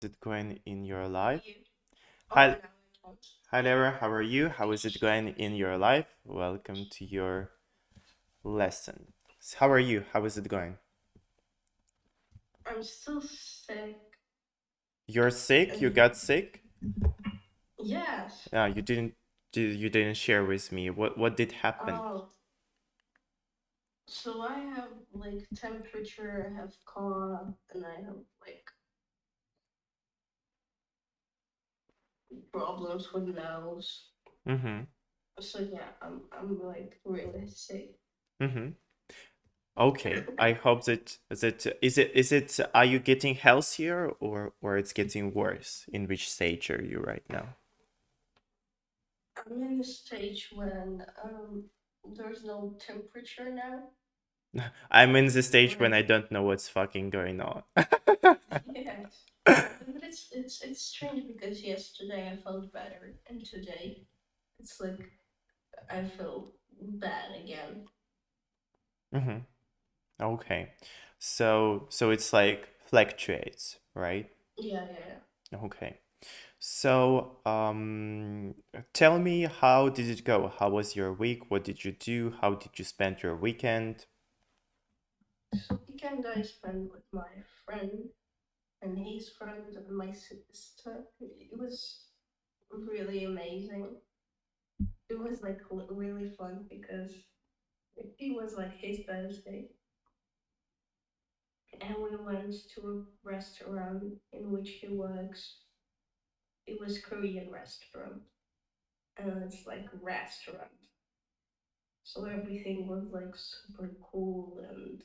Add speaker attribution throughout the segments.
Speaker 1: it going in your life?
Speaker 2: You. Oh,
Speaker 1: Hi,
Speaker 2: now I don't.
Speaker 1: hi Lera, how are you? How is it going in your life? Welcome to your lesson. How are you? How is it going?
Speaker 2: I'm still sick.
Speaker 1: You're sick? You
Speaker 2: And
Speaker 1: got sick?
Speaker 2: yes.
Speaker 1: You didn't share with me. What did happen?
Speaker 2: Oh, so I have like temperature, I have cough, and I have like problems with nose.
Speaker 1: Mm-hmm.
Speaker 2: So yeah, I'm like really sick.
Speaker 1: Mm-hmm. Okay. I hope that is it are you getting healthier or it's getting worse? In which stage are you right now?
Speaker 2: I'm in a stage when there's no temperature now.
Speaker 1: I'm in the stage when
Speaker 2: Like
Speaker 1: I don't know what's fucking going on.
Speaker 2: yes. But it's strange because yesterday I felt better and today it's like I feel bad again.
Speaker 1: hmm Okay. So it's like fluctuates, right?
Speaker 2: Yeah, yeah,
Speaker 1: Okay. So tell me, how did it go? How was your week? What did you do? How did you spend your weekend?
Speaker 2: yeah. So weekend I spent with my friend and his friend and my sister. It was really amazing. It was like really fun because it was like his birthday, and we went to a restaurant in which he works. It was Korean restaurant, and it's like restaurant. So everything was like super cool and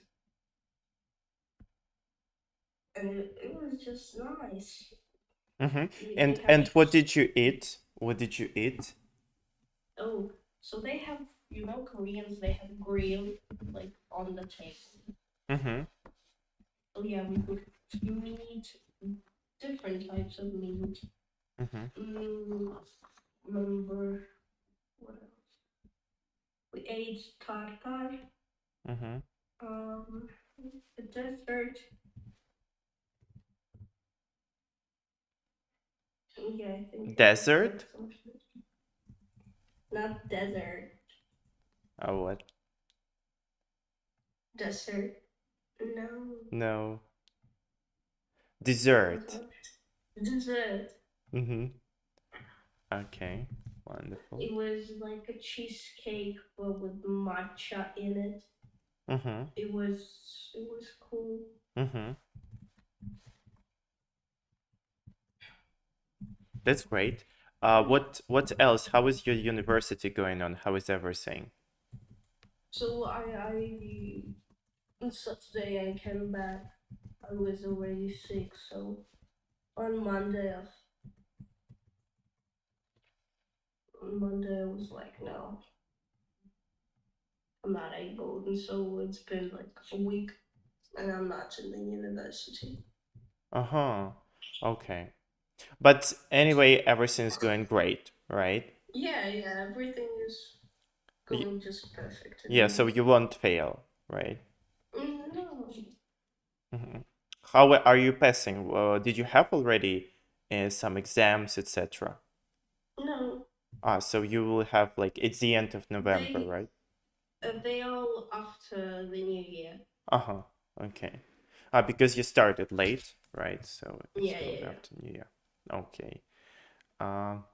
Speaker 2: it was just nice.
Speaker 1: Mm-hmm.
Speaker 2: They
Speaker 1: And
Speaker 2: have
Speaker 1: and what did you eat? What did you eat?
Speaker 2: oh, so they have Koreans they have grill like on the table.
Speaker 1: Mm-hmm.
Speaker 2: So yeah, we could meat, different types of meat.
Speaker 1: Mm-hmm.
Speaker 2: Mm, remember what else? We ate tartar,
Speaker 1: Mm-hmm.
Speaker 2: um, a dessert. Yeah, I think it was like
Speaker 1: Desert?
Speaker 2: some not desert,
Speaker 1: Oh, what?
Speaker 2: dessert. No,
Speaker 1: No.
Speaker 2: it was
Speaker 1: Dessert.
Speaker 2: not dessert.
Speaker 1: Mm-hmm. Okay. Wonderful.
Speaker 2: It was like a cheesecake but with matcha in it.
Speaker 1: Mm-hmm.
Speaker 2: It was cool.
Speaker 1: Mm-hmm. That's great. What else? How is your university going on? How is everything?
Speaker 2: So on Saturday I came back. I was already sick, so on Monday I was like, no, I'm not able, and so it's been like a week, and I'm not in the university.
Speaker 1: Uh-huh. Okay. But anyway, everything's going great, right?
Speaker 2: Yeah, yeah, everything is
Speaker 1: Y-
Speaker 2: going just perfect in
Speaker 1: Yeah,
Speaker 2: the
Speaker 1: so
Speaker 2: moment.
Speaker 1: you won't fail, right?
Speaker 2: No,
Speaker 1: hmm How are you passing? Did you have already some exams, etc.?
Speaker 2: no,
Speaker 1: So you will have like it's the end of November,
Speaker 2: they
Speaker 1: right?
Speaker 2: they all after the new year.
Speaker 1: Uh-huh. Okay. Because you started late, right? So it
Speaker 2: Yeah,
Speaker 1: will
Speaker 2: yeah,
Speaker 1: be
Speaker 2: yeah.
Speaker 1: after New Year. Okay. Um,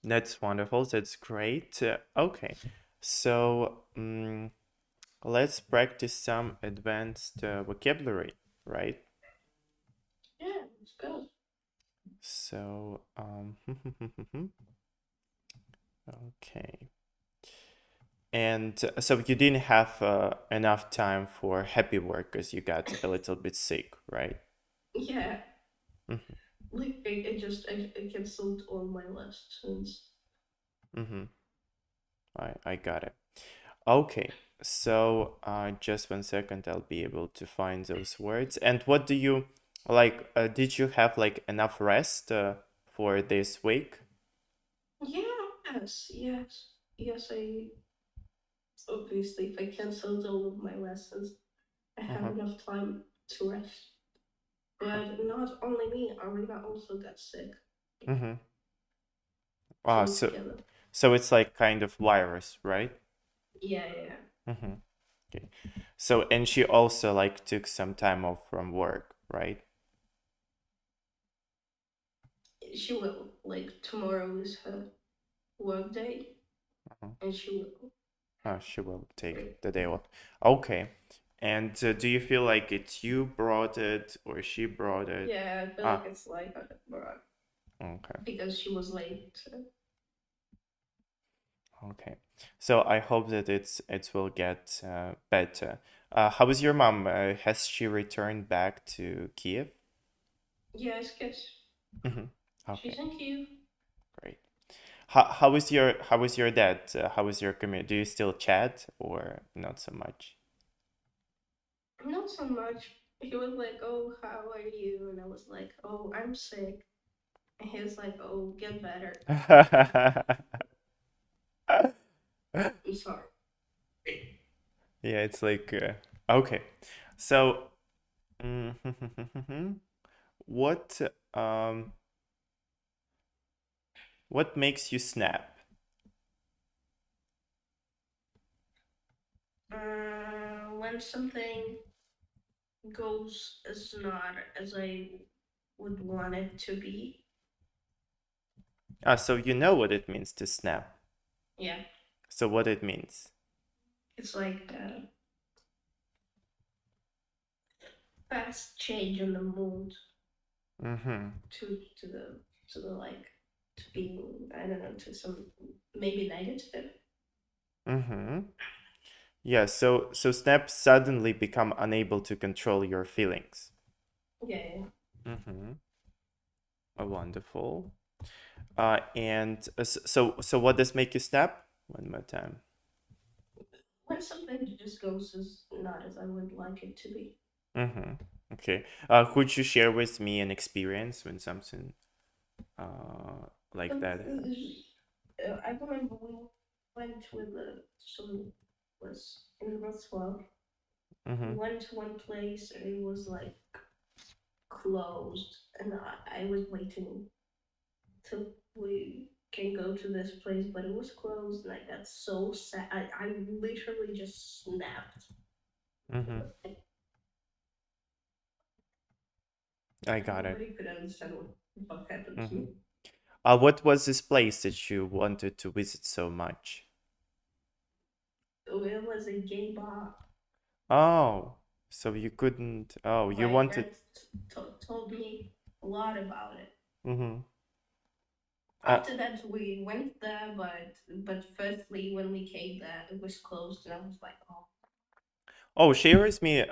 Speaker 1: that's wonderful. That's great. Okay. So let's practice some advanced vocabulary, right?
Speaker 2: Yeah, let's go.
Speaker 1: So, okay. And so you didn't have enough time for happy work because you got a little bit sick, right?
Speaker 2: Yeah,
Speaker 1: Mm-hmm.
Speaker 2: like I canceled all my lessons.
Speaker 1: Mm-hmm. I got it. Okay. So, just 1 second, I'll be able to find those words. And what do you like? Did you have like enough rest for this week?
Speaker 2: Yes, yes, yes. I obviously if I canceled all of my lessons, I have
Speaker 1: Uh-huh.
Speaker 2: enough time to rest. But not only me, Arena also got sick.
Speaker 1: Mm-hmm. Ah,
Speaker 2: So
Speaker 1: so
Speaker 2: together.
Speaker 1: so it's like kind of virus, right?
Speaker 2: Yeah, yeah,
Speaker 1: Mm-hmm. Okay. So and she also like took some time off from work, right?
Speaker 2: yeah. She will. Like tomorrow is her work day,
Speaker 1: Mhm.
Speaker 2: and she will.
Speaker 1: She will take the day off. Okay. And do you feel like it's you brought it or she brought it?
Speaker 2: Yeah, I feel like
Speaker 1: Ah,
Speaker 2: it's like bro,
Speaker 1: okay.
Speaker 2: because she was late.
Speaker 1: Okay. So I hope that it will get better. How is your mom? Has she returned back to Kiev?
Speaker 2: Yes, kids.
Speaker 1: Mm-hmm.
Speaker 2: She's
Speaker 1: Okay,
Speaker 2: in Kiev.
Speaker 1: great. How is your dad? How is your community? Do you still chat or not so much?
Speaker 2: Not so much. He was like, "Oh, how are you?" And I was like, "Oh, I'm sick." And he was like, "Oh, get better." I'm sorry.
Speaker 1: Yeah, it's like okay. So, what um what makes you snap?
Speaker 2: When something goes as not as I would want it to be,
Speaker 1: Ah, so you know what it means to snap.
Speaker 2: yeah,
Speaker 1: So what it means?
Speaker 2: it's like a fast change in the mood
Speaker 1: Mm-hmm.
Speaker 2: to the like to being I don't know to some maybe negative.
Speaker 1: Mm-hmm. Yeah, so snaps suddenly become unable to control your feelings.
Speaker 2: Yeah, yeah.
Speaker 1: Mm-hmm. Wonderful. And so what does make you snap? One more time.
Speaker 2: When something just goes as not as I would like it to be.
Speaker 1: Mm-hmm. Okay. Could you share with me an experience when something like
Speaker 2: But
Speaker 1: that happened?
Speaker 2: I remember we went with some was in Wrocław. We
Speaker 1: Mm-hmm.
Speaker 2: went to one place and it was like closed, and I was waiting till we can go to this place, but it was closed, and I got so sad. I literally just snapped.
Speaker 1: Mm-hmm. I got it.
Speaker 2: Nobody could understand what happened to
Speaker 1: Mm-hmm.
Speaker 2: me.
Speaker 1: What was this place that you wanted to visit so much?
Speaker 2: So it was a gay bar.
Speaker 1: Oh, so you couldn't. Oh, you
Speaker 2: My
Speaker 1: wanted.
Speaker 2: friends told me a lot about it.
Speaker 1: Mm-hmm.
Speaker 2: After that, we went there, but firstly, when we came there, it was closed, and I was like, oh,
Speaker 1: Oh, share with me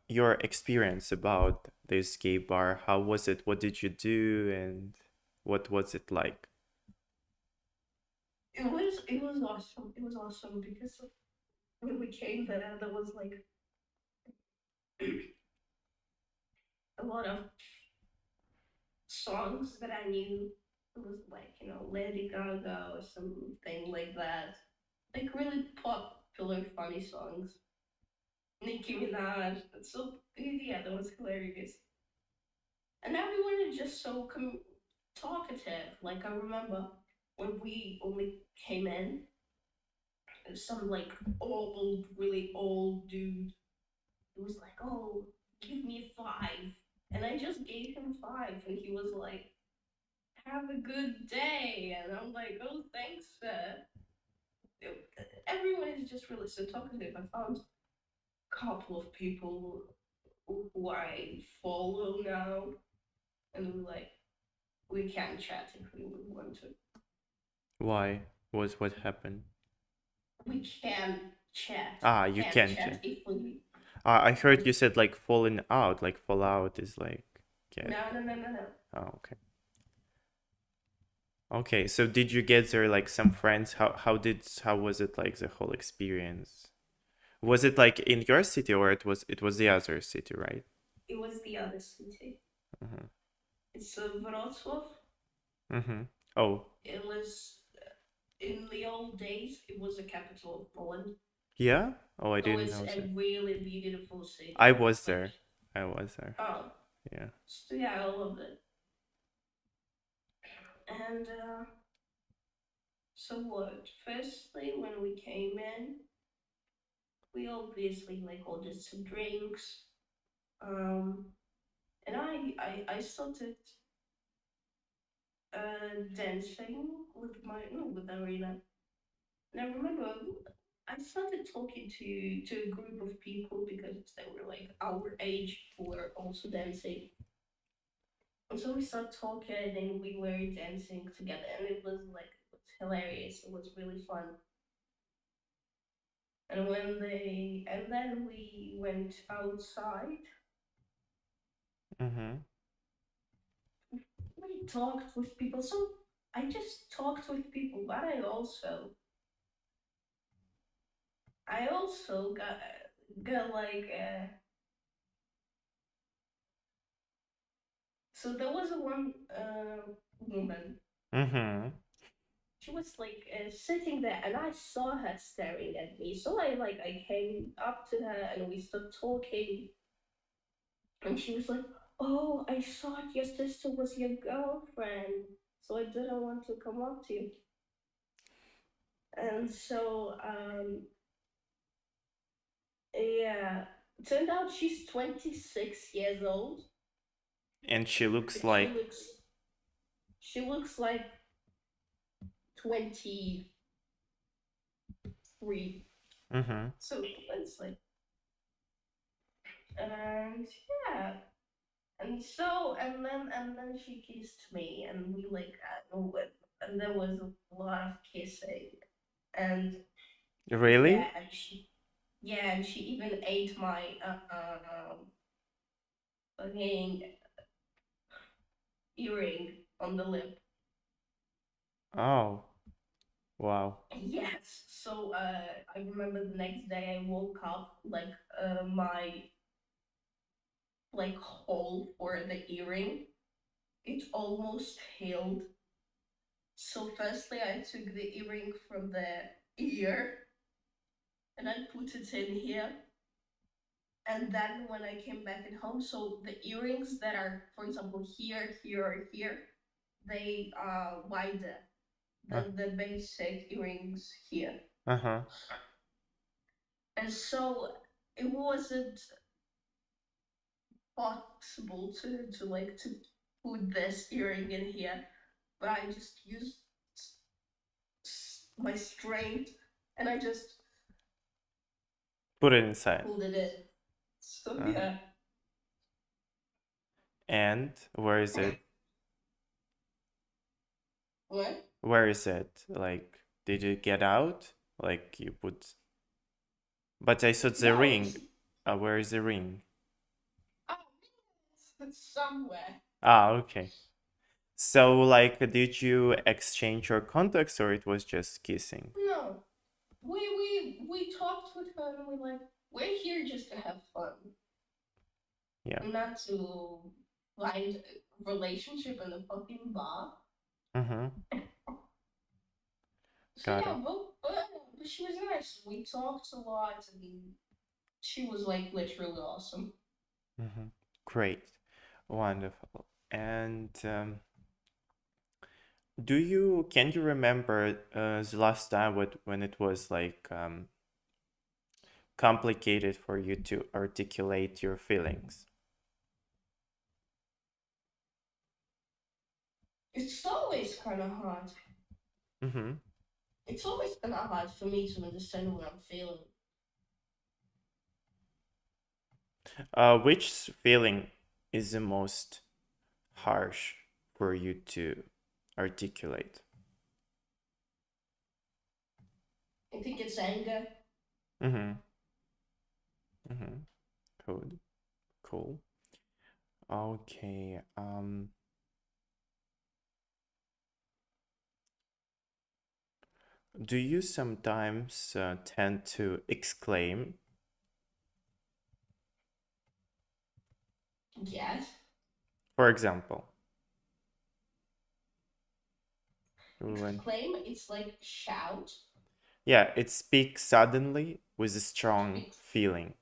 Speaker 1: your experience about this gay bar. How was it? What did you do, and what was it like?
Speaker 2: it was awesome. It was awesome because when we came there, there was like a lot of songs that I knew. It was like Lady Gaga or something like that, like really popular, funny songs. Nicki Minaj. So yeah, that was hilarious. And everyone is just so talkative. Like I remember when we only came in, some like old, really old dude who was like, "Oh, give me 5," and I just gave him 5, and he was like, "Have a good day," and I'm like, "Oh, thanks." Everyone is just really so talkative. I found a couple of people who I follow now, and we're like, we can chat if we would want to.
Speaker 1: Why was what happened?
Speaker 2: We can chat.
Speaker 1: Ah,
Speaker 2: We
Speaker 1: you
Speaker 2: can
Speaker 1: can
Speaker 2: chat
Speaker 1: chat.
Speaker 2: if we
Speaker 1: I heard
Speaker 2: want
Speaker 1: you
Speaker 2: to.
Speaker 1: said like falling out. Like fallout is like get.
Speaker 2: No, no, no, no, no.
Speaker 1: Oh, okay. Okay. So did you get there like some friends? How was it like the whole experience? Was it like in your city or it was the other city, right?
Speaker 2: It was the other city.
Speaker 1: Mm-hmm.
Speaker 2: It's Wrocław.
Speaker 1: Mm-hmm. Oh,
Speaker 2: It was in the old days. It was the capital of Poland.
Speaker 1: yeah? Oh, I
Speaker 2: So
Speaker 1: didn't
Speaker 2: it's
Speaker 1: know
Speaker 2: a
Speaker 1: that.
Speaker 2: really beautiful
Speaker 1: I
Speaker 2: city.
Speaker 1: was
Speaker 2: Like,
Speaker 1: there. I was there.
Speaker 2: oh.
Speaker 1: Yeah.
Speaker 2: So yeah, I loved it. And so what? Firstly, when we came in, we obviously like ordered some drinks. Um, and I started dancing with my no with Arena. And I remember I started talking to a group of people because they were like our age who were also dancing. And so we started talking and we were dancing together and it was hilarious. It was really fun. And then we went outside.
Speaker 1: Mm-hmm.
Speaker 2: We talked with people. So I just talked with people, but I also got like so there was a one woman.
Speaker 1: Mm-hmm.
Speaker 2: She was like sitting there, and I saw her staring at me. So I came up to her, and we started talking. And she was like, "Oh, I thought your sister was your girlfriend, so I didn't want to come up to you." And so yeah, turned out she's 26 years old,
Speaker 1: And she looks
Speaker 2: and she
Speaker 1: like.
Speaker 2: looks like 23.
Speaker 1: Mm-hmm.
Speaker 2: So it's like, and yeah, and then she kissed me, and we like and there was a lot of kissing, and yeah,
Speaker 1: Really?
Speaker 2: and she even ate my fucking earring on the lip.
Speaker 1: Oh, wow.
Speaker 2: Yes. So I remember the next day I woke up like my like hole for the earring. It almost healed. So firstly I took the earring from the ear and I put it in here. And then when I came back at home, so the earrings that are, for example, here, here, or here, they are wider
Speaker 1: Uh,
Speaker 2: than the basic earrings here.
Speaker 1: uh-huh.
Speaker 2: And so it wasn't possible to put this earring in here, but I just used my strength and I just
Speaker 1: Put it inside.
Speaker 2: pulled it in. So
Speaker 1: Uh,
Speaker 2: yeah.
Speaker 1: and where is it?
Speaker 2: What?
Speaker 1: Where is it? Like, did it get out? Like you put. But I saw the
Speaker 2: No,
Speaker 1: ring. Where is the ring?
Speaker 2: oh, it's somewhere.
Speaker 1: Ah, okay. So, like, did you exchange your contacts or it was just kissing?
Speaker 2: No, we talked with her and we're here just to have fun,
Speaker 1: Yeah.
Speaker 2: not to find a relationship in a fucking bar.
Speaker 1: Mm-hmm.
Speaker 2: So
Speaker 1: Got
Speaker 2: yeah,
Speaker 1: it.
Speaker 2: but she was nice. We talked a lot, and she was like literally awesome.
Speaker 1: Mm-hmm. Great. Wonderful. And can you remember the last time when it was like complicated for you to articulate your feelings?
Speaker 2: It's always kind of hard.
Speaker 1: Mm-hmm.
Speaker 2: It's always kind of hard for me to understand what I'm feeling.
Speaker 1: Which feeling is the most harsh for you to articulate?
Speaker 2: I think it's anger.
Speaker 1: Mm-hmm. Mm-hmm. Cool. Cool. Okay. Do you sometimes tend to exclaim?
Speaker 2: Yes.
Speaker 1: For example, when
Speaker 2: Exclaim. It's like shout.
Speaker 1: yeah, it speaks suddenly with a strong feeling.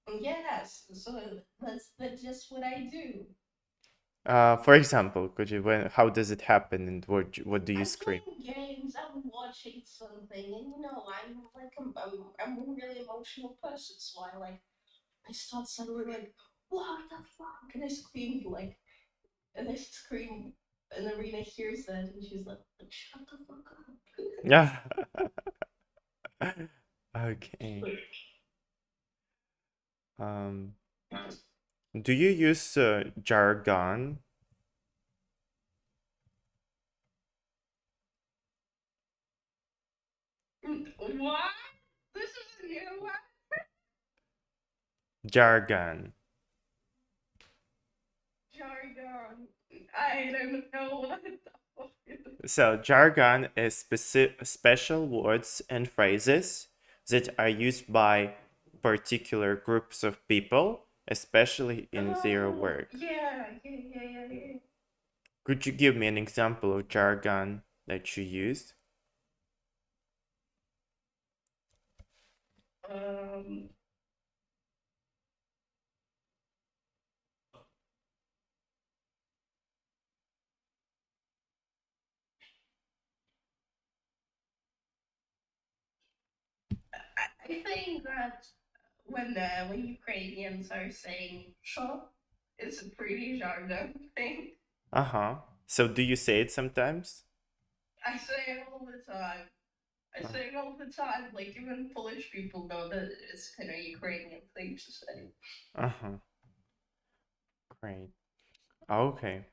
Speaker 2: Yes, so that's just what I do.
Speaker 1: For example, could you when how does it happen and what do you
Speaker 2: I'm
Speaker 1: scream?
Speaker 2: playing games, I'm watching something, and I'm a really emotional person, so I start suddenly like, what the fuck? And I scream like, and I scream, and Arena hears that, and she's like shut the fuck up.
Speaker 1: Yeah. Okay.
Speaker 2: Like,
Speaker 1: Um, do you use jargon?
Speaker 2: what? This is a new one?
Speaker 1: Jargon.
Speaker 2: Jargon. I don't know what the fuck it is.
Speaker 1: So jargon is special words and phrases that are used by particular groups of people, especially in their
Speaker 2: Oh,
Speaker 1: work.
Speaker 2: yeah.
Speaker 1: Could you give me an example of jargon that you use?
Speaker 2: Um, I think that when Ukrainians are saying "sho," it's a pretty jargon thing.
Speaker 1: Uh-huh. So do you say it sometimes?
Speaker 2: I say it all the time. I say it all the time. Like even Polish people know that it's kind of Ukrainian thing to say.
Speaker 1: Uh-huh. Great. Okay.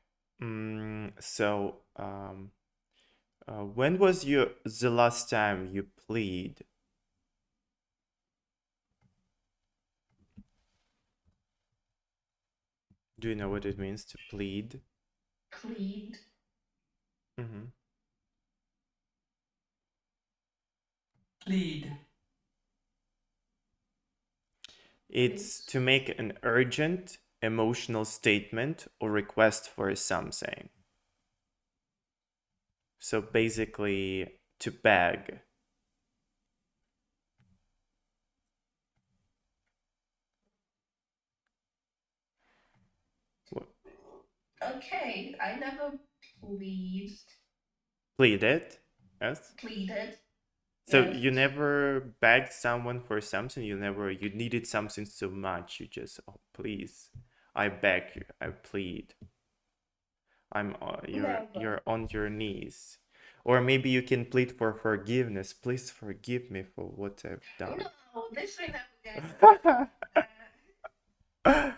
Speaker 1: When was the last time you plead? Do you know what it means to plead?
Speaker 2: Plead
Speaker 1: Mm-hmm.
Speaker 3: Plead.
Speaker 1: It's to
Speaker 2: is
Speaker 1: make an urgent emotional statement or request for something. So basically, to beg.
Speaker 2: okay. I never pleased
Speaker 1: Pleaded? Yes.
Speaker 2: pleaded.
Speaker 1: So
Speaker 2: Yes.
Speaker 1: you never begged someone for something. You needed something so much. You just, oh please, I beg you, I plead.
Speaker 2: Never.
Speaker 1: You're on your knees, or maybe you can plead for forgiveness. Please forgive me for what I've done.
Speaker 2: No, this we're never gonna do.
Speaker 1: Uh-huh.
Speaker 2: Uh,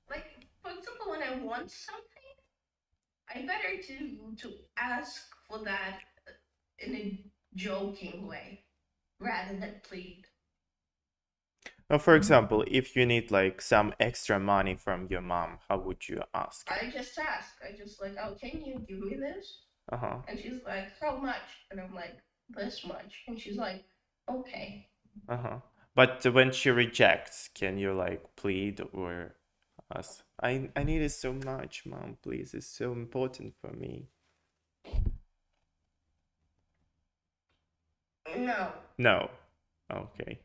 Speaker 2: like for example, when I want something, I better to ask for that in a joking way rather than plead.
Speaker 1: Now, for example, if you need like some extra money from your mom, how would you ask it?
Speaker 2: I just ask. I just like, oh, can you give me this?
Speaker 1: Uh-huh.
Speaker 2: And she's like, how much? And I'm like, this much. And she's like, okay.
Speaker 1: Uh-huh. But when she rejects, can you like plead or ask? I need it so much, mom, please. It's so important for me.
Speaker 2: No.
Speaker 1: No. Okay.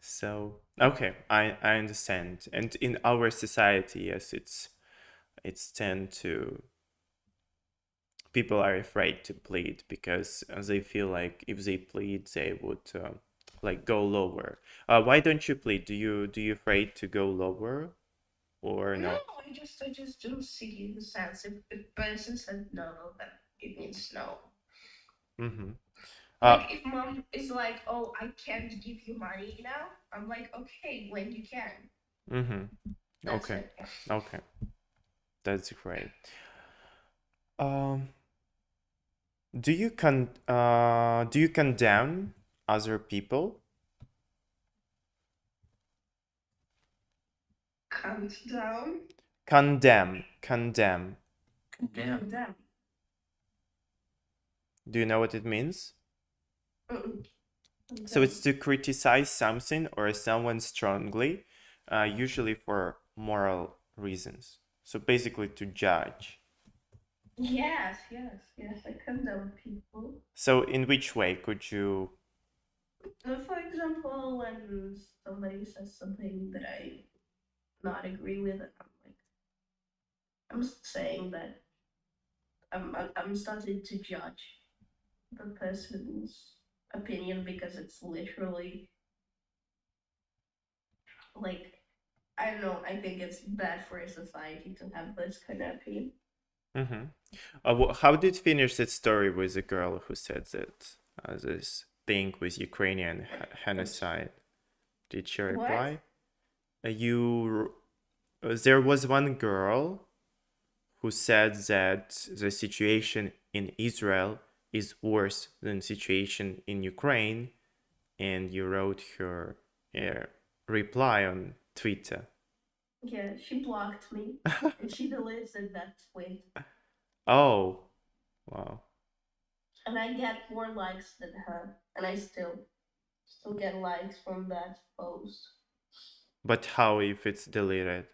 Speaker 1: So, okay, I understand. And in our society, yes, it's tend to people are afraid to plead because they feel like if they plead, they would like go lower. Why don't you plead? Do you afraid to go lower or
Speaker 2: No,
Speaker 1: not?
Speaker 2: I just don't see the sense. If person said no, then it means no.
Speaker 1: Mm-hmm. Uh,
Speaker 2: Like if mom is like, oh, I can't give you money now, I'm like, okay, when you can.
Speaker 1: mm-hmm.
Speaker 2: That's
Speaker 1: Okay,
Speaker 2: it.
Speaker 1: okay, that's great. Um, do you condemn other people?
Speaker 2: Count down.
Speaker 1: Condemn.
Speaker 3: Condemn.
Speaker 2: Condemn.
Speaker 1: Do you know what it means?
Speaker 2: Mm-mm.
Speaker 1: So it's
Speaker 2: Condemn.
Speaker 1: to criticize something or someone strongly, usually for moral reasons. So basically to judge.
Speaker 2: Yes. I condemn people.
Speaker 1: So in which way could you?
Speaker 2: For example, when somebody says something that I not agree with, I'm like, I'm saying that I'm starting to judge the person's opinion because it's literally like I don't know. I think it's bad for a society to have this kind of opinion.
Speaker 1: Mm-hmm. How did finish that story with the girl who said that this thing with Ukrainian genocide? Did she
Speaker 2: What?
Speaker 1: reply? You there was one girl who said that the situation in Israel is worse than situation in Ukraine, and you wrote her a reply on Twitter.
Speaker 2: Yeah, she blocked me, and she deleted that tweet,
Speaker 1: Oh, wow.
Speaker 2: and I get more likes than her, and I still get likes from that post.
Speaker 1: But how if it's deleted?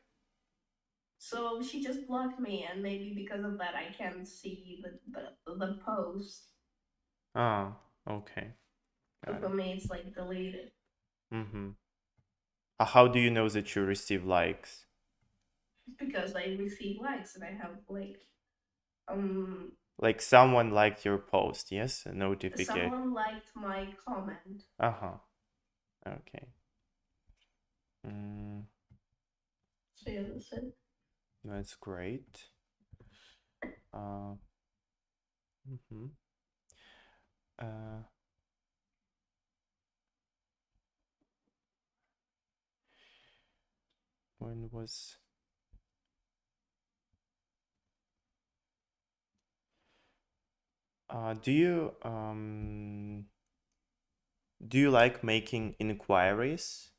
Speaker 2: So she just blocked me, and maybe because of that, I can't see the post.
Speaker 1: Ah, okay.
Speaker 2: So
Speaker 1: Got
Speaker 2: for
Speaker 1: it.
Speaker 2: me, it's like deleted
Speaker 1: Mm-hmm. How do you know that you receive likes?
Speaker 2: because I receive likes, and I have like um
Speaker 1: Like someone liked your post, yes? A notification.
Speaker 2: someone liked my comment.
Speaker 1: Uh-huh. Okay. Mm,
Speaker 2: So yeah, that's it.
Speaker 1: that's great. Uh, mhm. Uh, when was do you like making inquiries?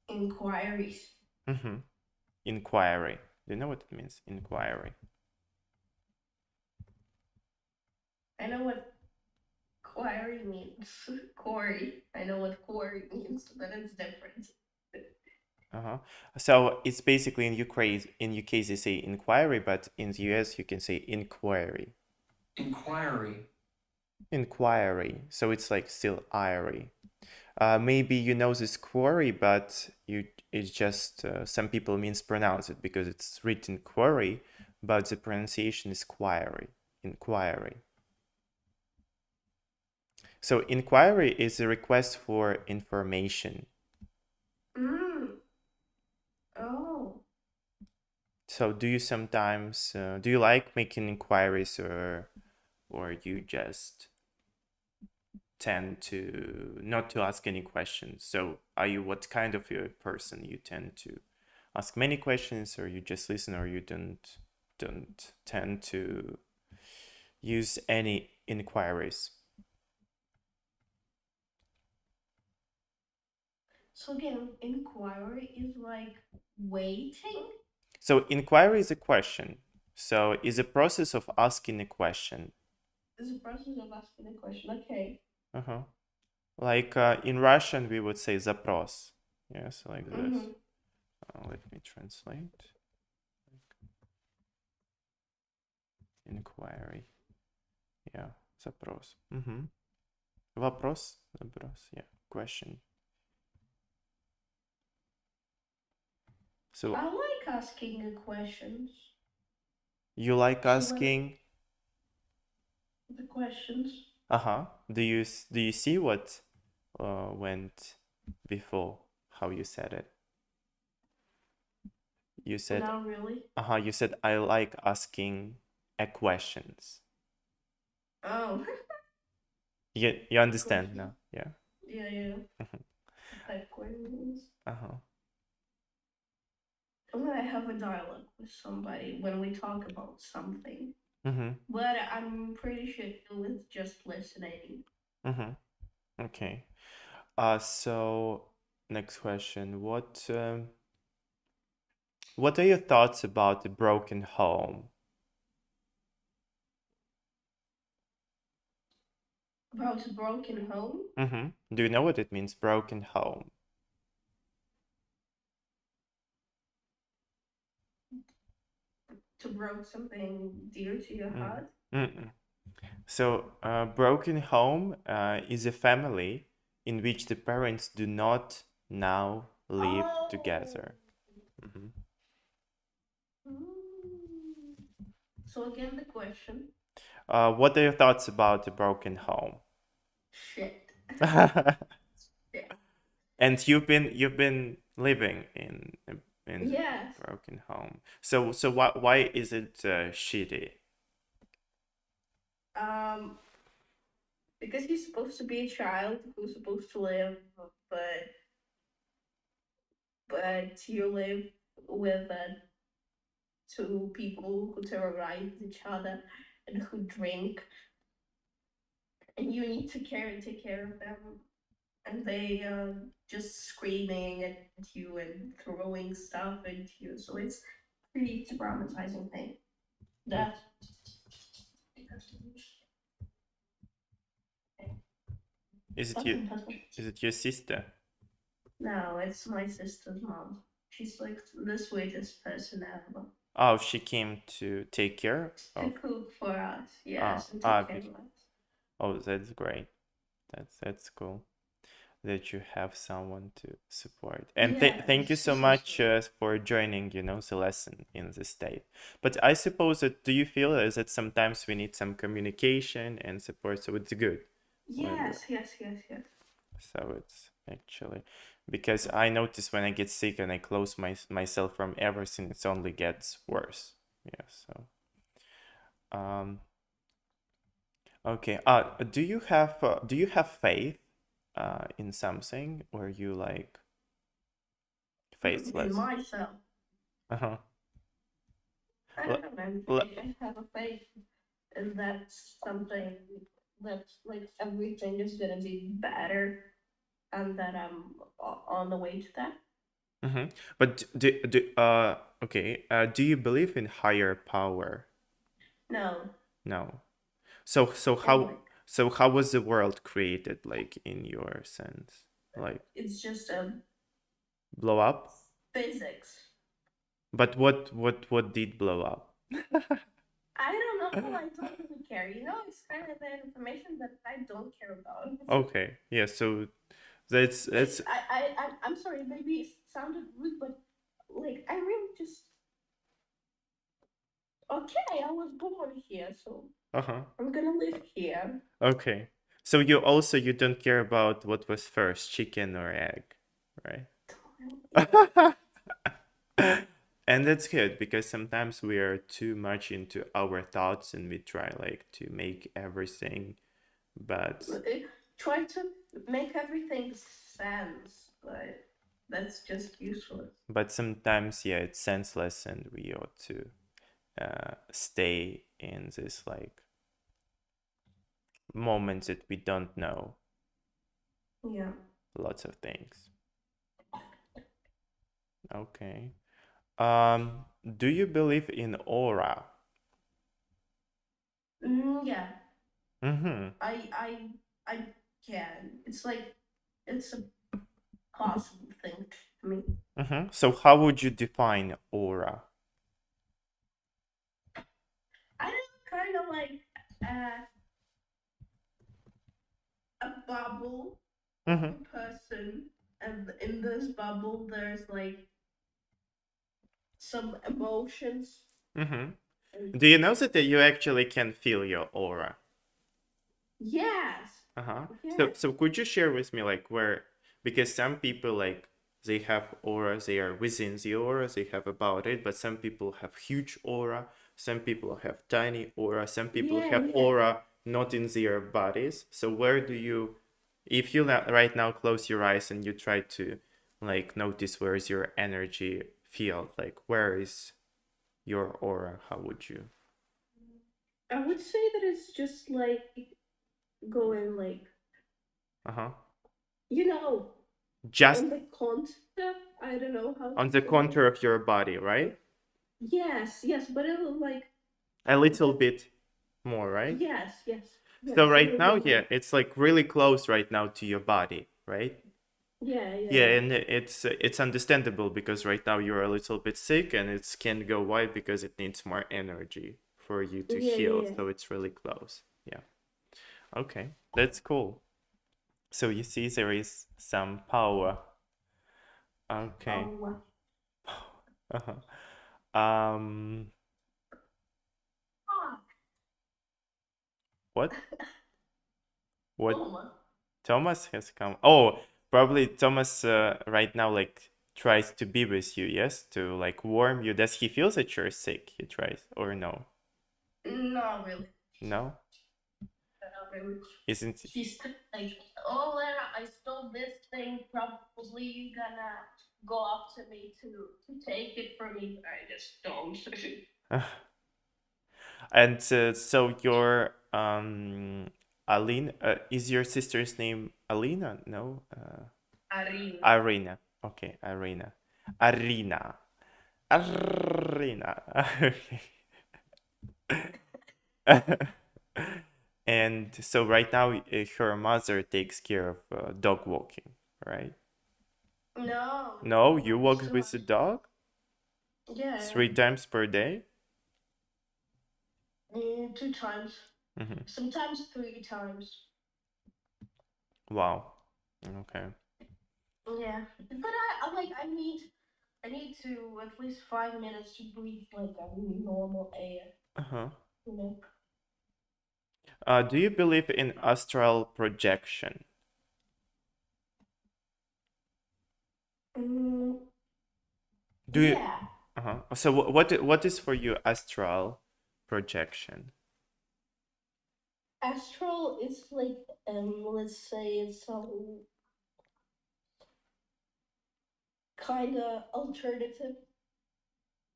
Speaker 2: Inquiries.
Speaker 1: Mm-hmm. Inquiry. Do you know what it means? Inquiry.
Speaker 2: I know what quarry means. Quarry. I know what quarry means, but it's different.
Speaker 1: Uh-huh. So it's basically in UK they say inquiry, but in the US you can say inquiry.
Speaker 3: Inquiry.
Speaker 1: Inquiry. So it's like still iry. Maybe you know this quarry, but you it's just some people mispronounce it because it's written quarry, but the pronunciation is query. Inquiry. So inquiry is a request for information.
Speaker 2: Mm. Oh.
Speaker 1: So do you sometimes do you like making inquiries or you just tend to not to ask any questions? So are you what kind of a person you tend to ask many questions or you just listen or you don't tend to use any inquiries?
Speaker 2: So again, inquiry is like waiting.
Speaker 1: So inquiry is a question. So is a process of asking a question.
Speaker 2: Is a process of asking a question. Okay.
Speaker 1: Uh-huh. Like in Russian we would say запрос. Yes, like this.
Speaker 2: Mm-hmm.
Speaker 1: Let me translate. Inquiry. Yeah, запрос. Mm-hmm. Вопрос, запрос. Yeah, question.
Speaker 2: I
Speaker 1: So
Speaker 2: like asking questions.
Speaker 1: you like
Speaker 2: So when
Speaker 1: asking?
Speaker 2: the questions.
Speaker 1: Uh-huh. Do you see what went before how you said it? You said
Speaker 2: Not really.
Speaker 1: uh-huh, you said I like asking a questions.
Speaker 2: Oh,
Speaker 1: You understand
Speaker 2: questions.
Speaker 1: now? Yeah.
Speaker 2: Yeah, yeah.
Speaker 1: Mhm.
Speaker 2: Type questions.
Speaker 1: Uh-huh.
Speaker 2: When I have a dialogue with somebody when we talk about something,
Speaker 1: Mm-hmm.
Speaker 2: but I'm pretty sure with just listening.
Speaker 1: Mm-hmm. Okay. So next question. What are your thoughts about a broken home?
Speaker 2: About a broken home,
Speaker 1: Mm-hmm. Do you know what it means, broken home?
Speaker 2: to broke something dear to your
Speaker 1: Mm.
Speaker 2: heart.
Speaker 1: Mm-mm. So, a broken home is a family in which the parents do not now live
Speaker 2: Oh.
Speaker 1: together. Mhm.
Speaker 2: Mm. So again, the question.
Speaker 1: What are your thoughts about a broken home?
Speaker 2: Shit. Shit.
Speaker 1: And you've been living in
Speaker 2: Yes.
Speaker 1: a broken home. So why is it shitty?
Speaker 2: Um, because he's supposed to be a child who's supposed to live, but you live with two people who terrorize each other and who drink, and you need to take care of them, and they just screaming at you and throwing stuff at you. So it's pretty traumatizing thing.
Speaker 1: Mm.
Speaker 2: That
Speaker 1: Is it you?
Speaker 2: husband, husband.
Speaker 1: Is it your sister?
Speaker 2: No, it's my sister's mom. She's like the sweetest person ever.
Speaker 1: Oh, she came to take care
Speaker 2: To
Speaker 1: of.
Speaker 2: cook for us,
Speaker 1: Ah,
Speaker 2: yes, and take care of us.
Speaker 1: oh, that's great. That's cool that you have someone to support. And thank you
Speaker 2: Yes,
Speaker 1: so
Speaker 2: she's so
Speaker 1: much
Speaker 2: sweet.
Speaker 1: for joining, the lesson in the state. But I suppose that do you feel is that sometimes we need some communication and support, so it's good when we're
Speaker 2: Yes, yes, yes, yes.
Speaker 1: so it's actually because I notice when I get sick and I close myself from everything, it only gets worse. Yeah, so um okay. Do you have faith in something or you like
Speaker 2: In
Speaker 1: faithless?
Speaker 2: myself,
Speaker 1: Uh-huh.
Speaker 2: I
Speaker 1: L-
Speaker 2: don't know.
Speaker 1: l-
Speaker 2: I have a faith in that something that like everything is gonna be better, and that I'm on the way to that.
Speaker 1: mhm. But okay, do you believe in higher power?
Speaker 2: No,
Speaker 1: No. So
Speaker 2: and
Speaker 1: how
Speaker 2: like
Speaker 1: so how was the world created like in your sense? Like
Speaker 2: it's just
Speaker 1: blow up?
Speaker 2: physics.
Speaker 1: But what did blow up?
Speaker 2: I don't know. I don't really care. It's kind of the information that I don't care about.
Speaker 1: Okay. Yeah, so that's
Speaker 2: I'm sorry. Maybe it sounded rude, but like I really just okay. I was born here, so
Speaker 1: uh-huh.
Speaker 2: I'm gonna live here.
Speaker 1: Okay. So you don't care about what was first, chicken or egg, right?
Speaker 2: Yeah.
Speaker 1: And that's good because sometimes we are too much into our thoughts and we try like to make everything, but
Speaker 2: Try to make everything sense, but that's just useless.
Speaker 1: sometimes yeah, it's senseless and we ought to stay in this like moments that we don't know
Speaker 2: Yeah.
Speaker 1: lots of things. Okay. Do you believe in aura?
Speaker 2: Yeah.
Speaker 1: Mm-hmm.
Speaker 2: I can. It's like it's a possible thing to me.
Speaker 1: Mm-hmm. So how would you define aura?
Speaker 2: I don't kind of like uh, a bubble of
Speaker 1: Mm-hmm.
Speaker 2: a person, and in this bubble, there's like some emotions.
Speaker 1: Mm-hmm.
Speaker 2: And
Speaker 1: Do you know that you actually can feel your aura?
Speaker 2: yes,
Speaker 1: Uh-huh. So
Speaker 2: yes,
Speaker 1: so could you share with me like where because some people like they have auras, they are within the aura, they have about it, but some people have huge aura, some people have tiny aura, some people
Speaker 2: yeah,
Speaker 1: have
Speaker 2: yeah.
Speaker 1: aura not in their bodies. So where do you if you right now close your eyes and you try to like notice where is your energy field, like where is your aura, how would you?
Speaker 2: I would say that it's just like going like
Speaker 1: Uh-huh.
Speaker 2: you know
Speaker 1: Just
Speaker 2: on the concept. I don't know how to
Speaker 1: on the
Speaker 2: say it.
Speaker 1: contour of your body, right?
Speaker 2: Yes, yes, but it was like
Speaker 1: A little
Speaker 2: but
Speaker 1: bit more, right?
Speaker 2: yes, yes,
Speaker 1: So
Speaker 2: yes, a
Speaker 1: right
Speaker 2: little
Speaker 1: now,
Speaker 2: bit
Speaker 1: yeah,
Speaker 2: more.
Speaker 1: it's like really close right now to your body, right?
Speaker 2: Yeah, yeah,
Speaker 1: Yeah,
Speaker 2: yeah,
Speaker 1: and it's understandable because right now you're a little bit sick and it can't go wide because it needs more energy for you to
Speaker 2: yeah, yeah,
Speaker 1: heal.
Speaker 2: yeah.
Speaker 1: So it's really close. Yeah. Okay, that's cool. So you see, there is some power. Okay.
Speaker 2: Oh,
Speaker 1: Uh-huh.
Speaker 2: ah,
Speaker 1: What? What?
Speaker 2: oh,
Speaker 1: Thomas has come. Oh, probably Thomas right now like tries to be with you, yes, to like warm you. Does he feel that you're sick? He tries, or no?
Speaker 2: not really.
Speaker 1: No,
Speaker 2: Not really.
Speaker 1: isn't.
Speaker 2: She's like, oh, Lera, I stole this thing. Probably you gonna go up to me to take it from me. I just don't.
Speaker 1: And so your Aline, is your sister's name Alina? No,
Speaker 2: Arena.
Speaker 1: Arena. Okay, Arena. Arena. Arena. And so right now, her mother takes care of dog walking, right?
Speaker 2: No,
Speaker 1: No, you
Speaker 2: no,
Speaker 1: walk
Speaker 2: so
Speaker 1: with the dog
Speaker 2: yeah,
Speaker 1: 3 times per day?
Speaker 2: 2 times,
Speaker 1: Hmm.
Speaker 2: sometimes 3 times.
Speaker 1: Wow. Okay.
Speaker 2: Yeah, but I like I need to at least 5 minutes to breathe like a normal air.
Speaker 1: Uh-huh.
Speaker 2: You know.
Speaker 1: Do you believe in astral projection?
Speaker 2: Mm,
Speaker 1: Do you?
Speaker 2: yeah,
Speaker 1: Uh-huh. So what is for you astral projection?
Speaker 2: astral is like let's say it's some kind of alternative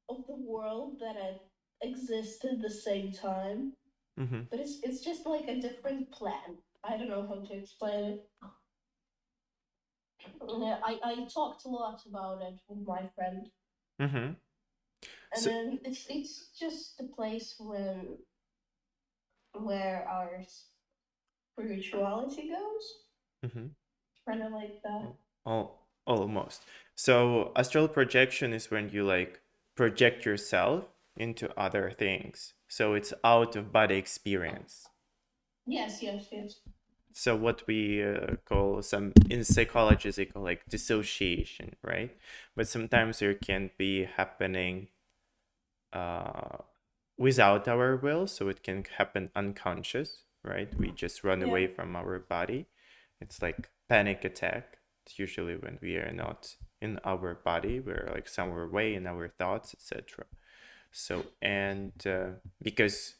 Speaker 2: of the world that exists at the same time,
Speaker 1: Mm-hmm.
Speaker 2: but it's just like a different plan. I don't know how to explain it. Yeah, I talked a lot about it with my friend,
Speaker 1: Mm-hmm.
Speaker 2: and
Speaker 1: So,
Speaker 2: then it's just the place where our spirituality goes,
Speaker 1: mm-hmm.
Speaker 2: kind of like that.
Speaker 1: Almost. So astral projection is when you like project yourself into other things. So it's out of body experience.
Speaker 2: Yes, yes, yes.
Speaker 1: So what we call some in psychology they call like dissociation, right? But sometimes there can be happening uh, without our will, so it can happen unconscious, right? We just run
Speaker 2: Yeah,
Speaker 1: away from our body. It's like panic attack. It's usually when we are not in our body, we're like somewhere away in our thoughts, etc. So and because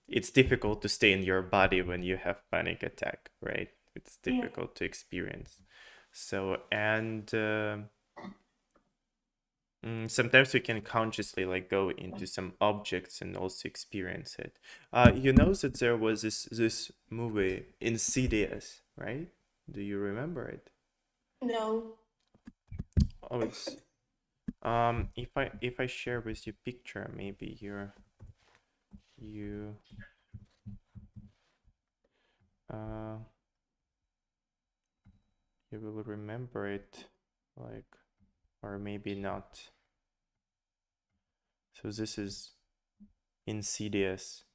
Speaker 1: it's difficult to stay in your body when you have panic attack, right? It's
Speaker 2: yeah,
Speaker 1: difficult to experience. So and sometimes we can consciously like go into some objects and also experience it. You know that there was this movie Insidious, right? Do you remember it?
Speaker 2: no.
Speaker 1: Oh, it's if I share with you picture, maybe you uh you will remember it, like, or maybe not. So this is Insidious.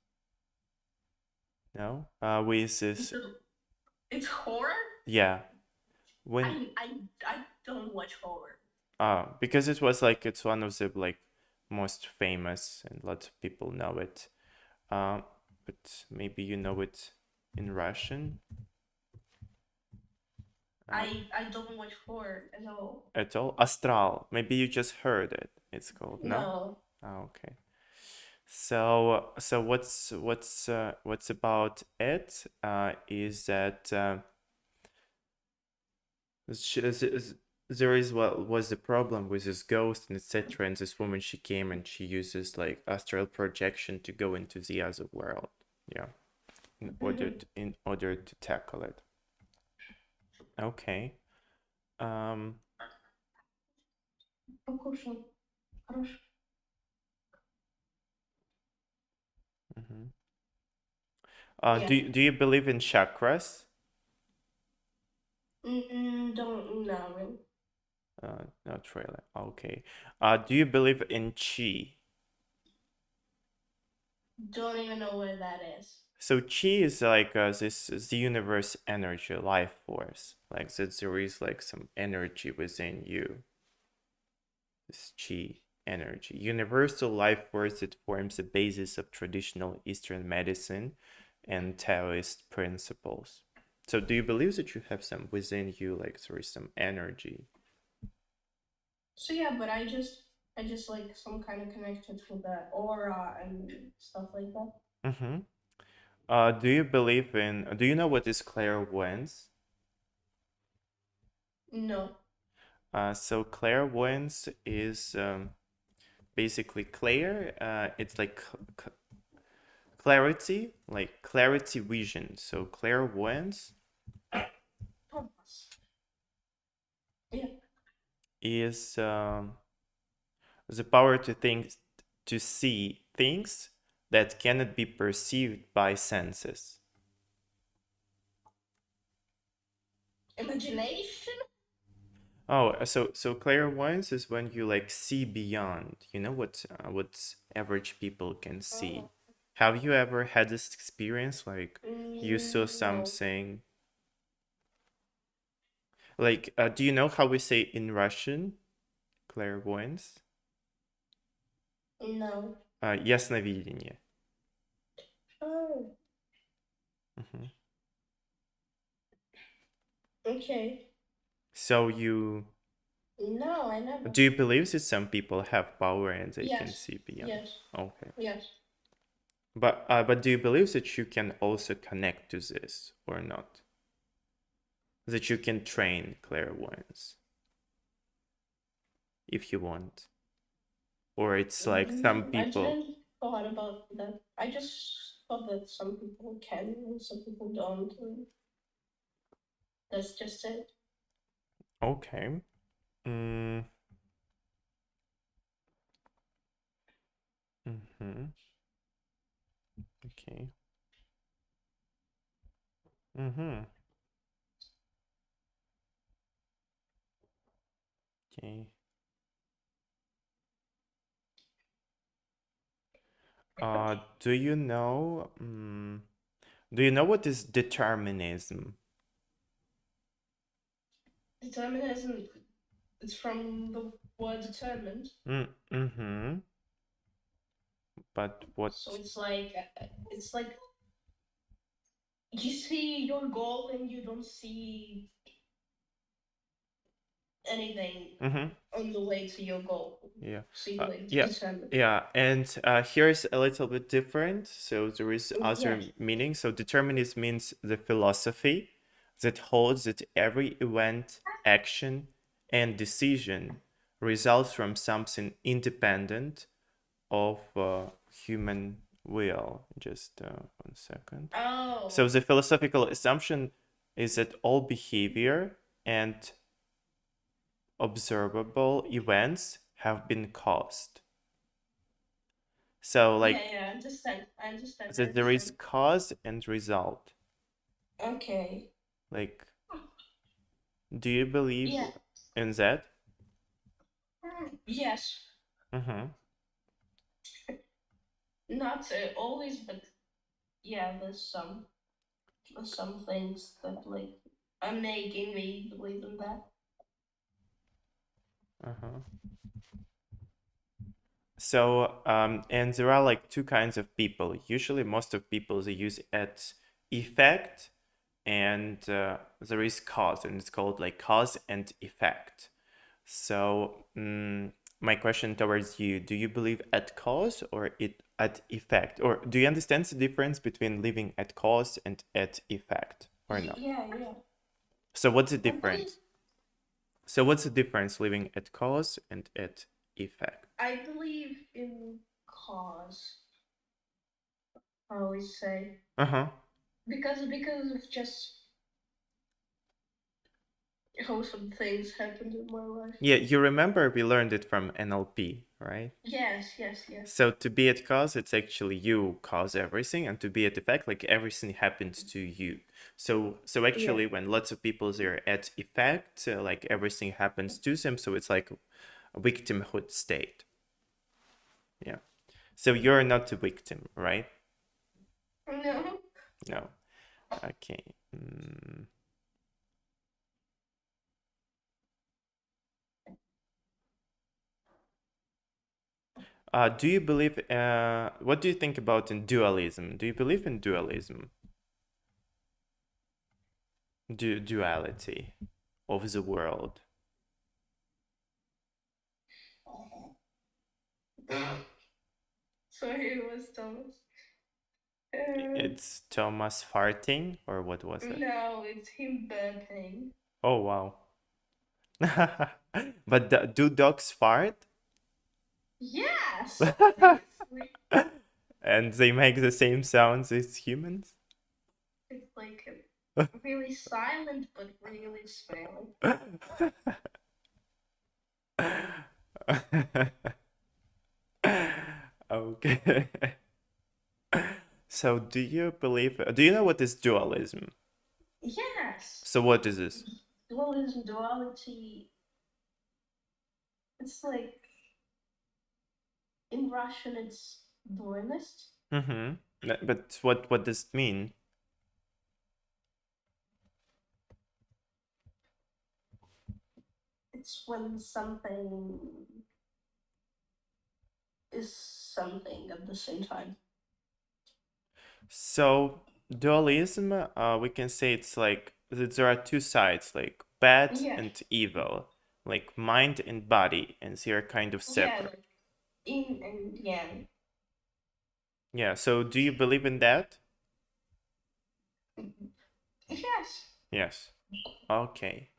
Speaker 1: No, with this,
Speaker 2: It's horror.
Speaker 1: yeah, when
Speaker 2: I don't watch horror.
Speaker 1: because it was like it's one of the like most famous and lots of people know it. Um, but maybe you know it in Russian.
Speaker 2: I don't watch horror at all.
Speaker 1: At all. Astral. Maybe you just heard it. It's called no.
Speaker 2: No.
Speaker 1: Okay. So what's about it? Is that sh- is- is- there is what was the problem with this ghost and etc. And this woman she came and she uses like astral projection to go into the other world. Yeah.
Speaker 2: Mhm.
Speaker 1: In order to tackle it. Okay. Um.
Speaker 2: Покушал. Хорошо.
Speaker 1: Mhm.
Speaker 2: Yeah.
Speaker 1: Do you believe in chakras?
Speaker 2: Don't know really.
Speaker 1: Not really. Okay. Do you believe in chi?
Speaker 2: Don't even know where that is.
Speaker 1: So chi is like this is the universe energy, life force. Like that there is like some energy within you. This chi energy. Universal life force that forms the basis of traditional Eastern medicine and Taoist principles. So do you believe that you have some within you, like there is some energy?
Speaker 2: So yeah, but I just like some kind of connected with the aura and stuff like that.
Speaker 1: Mm-hmm. Do you believe in, do you know what is clairvoyance?
Speaker 2: No.
Speaker 1: So clairvoyance is basically clear. It's like clarity, like clarity vision. So clairvoyance
Speaker 2: Thomas. Yeah.
Speaker 1: is the power to think, to see things that cannot be perceived by senses.
Speaker 2: Imagination?
Speaker 1: Oh, so clairvoyance is when you like see beyond. You know what average people can see.
Speaker 2: Oh.
Speaker 1: Have you ever had this experience like you saw
Speaker 2: No.
Speaker 1: something like do you know how we say in Russian clairvoyance?
Speaker 2: No.
Speaker 1: Ясновидение.
Speaker 2: Oh.
Speaker 1: Mhm.
Speaker 2: Okay.
Speaker 1: So you
Speaker 2: No, I never.
Speaker 1: do you believe that some people have power and they can
Speaker 2: Yes.
Speaker 1: see beyond?
Speaker 2: Yes.
Speaker 1: Okay.
Speaker 2: Yes.
Speaker 1: But do you believe that you can also connect to this or not? That you can train clairvoyance if you want? Or it's like some
Speaker 2: I
Speaker 1: people.
Speaker 2: didn't thought about that. I just thought that some people can and some people don't. And that's just it.
Speaker 1: Okay. Mm, mm-hmm. Okay. Mm-hmm. Okay. Do you know? Do you know what is determinism?
Speaker 2: Determinism. It's from the word determined.
Speaker 1: Mm-hmm. But what?
Speaker 2: So it's like you see your goal and you don't see anything
Speaker 1: Mm-hmm.
Speaker 2: on the way to your goal.
Speaker 1: Yeah.
Speaker 2: See, like
Speaker 1: Yeah.
Speaker 2: determined.
Speaker 1: Yeah. And here's a little bit different. So there is other
Speaker 2: Yes.
Speaker 1: meaning. So determinism means the philosophy that holds that every event, action, and decision results from something independent of human will. Just 1 second. So
Speaker 2: Oh.
Speaker 1: the philosophical assumption is that all behavior and observable events have been caused. So
Speaker 2: Yeah,
Speaker 1: like
Speaker 2: yeah, I understand. I understand. I
Speaker 1: that there is
Speaker 2: understand.
Speaker 1: cause and result.
Speaker 2: Okay.
Speaker 1: Like, do you believe
Speaker 2: Yeah.
Speaker 1: in that?
Speaker 2: Yes.
Speaker 1: Mm-hmm.
Speaker 2: Not always, but yeah, there's some things that like are making me believe in that.
Speaker 1: Uh-huh. So, and there are like two kinds of people. Usually, most of people they use at effect, and there is cause, and it's called like cause and effect. So, my question towards you: do you believe at cause or it at effect, or do you understand the difference between living at cause and at effect, or not?
Speaker 2: Yeah, yeah.
Speaker 1: So, what's the
Speaker 2: I believe
Speaker 1: difference? So, what's the difference living at cause and at effect?
Speaker 2: I believe in cause. I always say
Speaker 1: Uh huh.
Speaker 2: because of just how some things happened in my life.
Speaker 1: Yeah, you remember we learned it from NLP, right?
Speaker 2: Yes, yes, yes.
Speaker 1: So to be at cause, it's actually you cause everything, and to be at effect, like everything happens to you. So
Speaker 2: Yeah.
Speaker 1: actually, when lots of people are at effect, like everything happens to them, so it's like a victimhood state. Yeah. So you're not a victim, right?
Speaker 2: No.
Speaker 1: No. Okay. Mm. Do you believe? What do you think about in dualism? Do you believe in dualism? Duality of the world.
Speaker 2: Sorry, it was Thomas. Uh,
Speaker 1: It's Thomas farting, or what was it?
Speaker 2: no, it's him burping.
Speaker 1: Oh wow. But do dogs fart?
Speaker 2: Yes, obviously.
Speaker 1: And they make the same sounds as humans?
Speaker 2: It's like really silent but really smelly.
Speaker 1: Okay. So do you know what is dualism?
Speaker 2: Yes.
Speaker 1: So what is this?
Speaker 2: Dualism, duality. It's like in Russian, it's dualist.
Speaker 1: Mm-hmm. But what does it mean?
Speaker 2: It's when something is something at the same time.
Speaker 1: So dualism, we can say it's like there are two sides, like bad
Speaker 2: Yeah,
Speaker 1: and evil, like mind and body, and they are kind of
Speaker 2: yeah,
Speaker 1: separate.
Speaker 2: like in and yang.
Speaker 1: Yeah. So do you believe in that?
Speaker 2: Yes.
Speaker 1: Yes. Okay.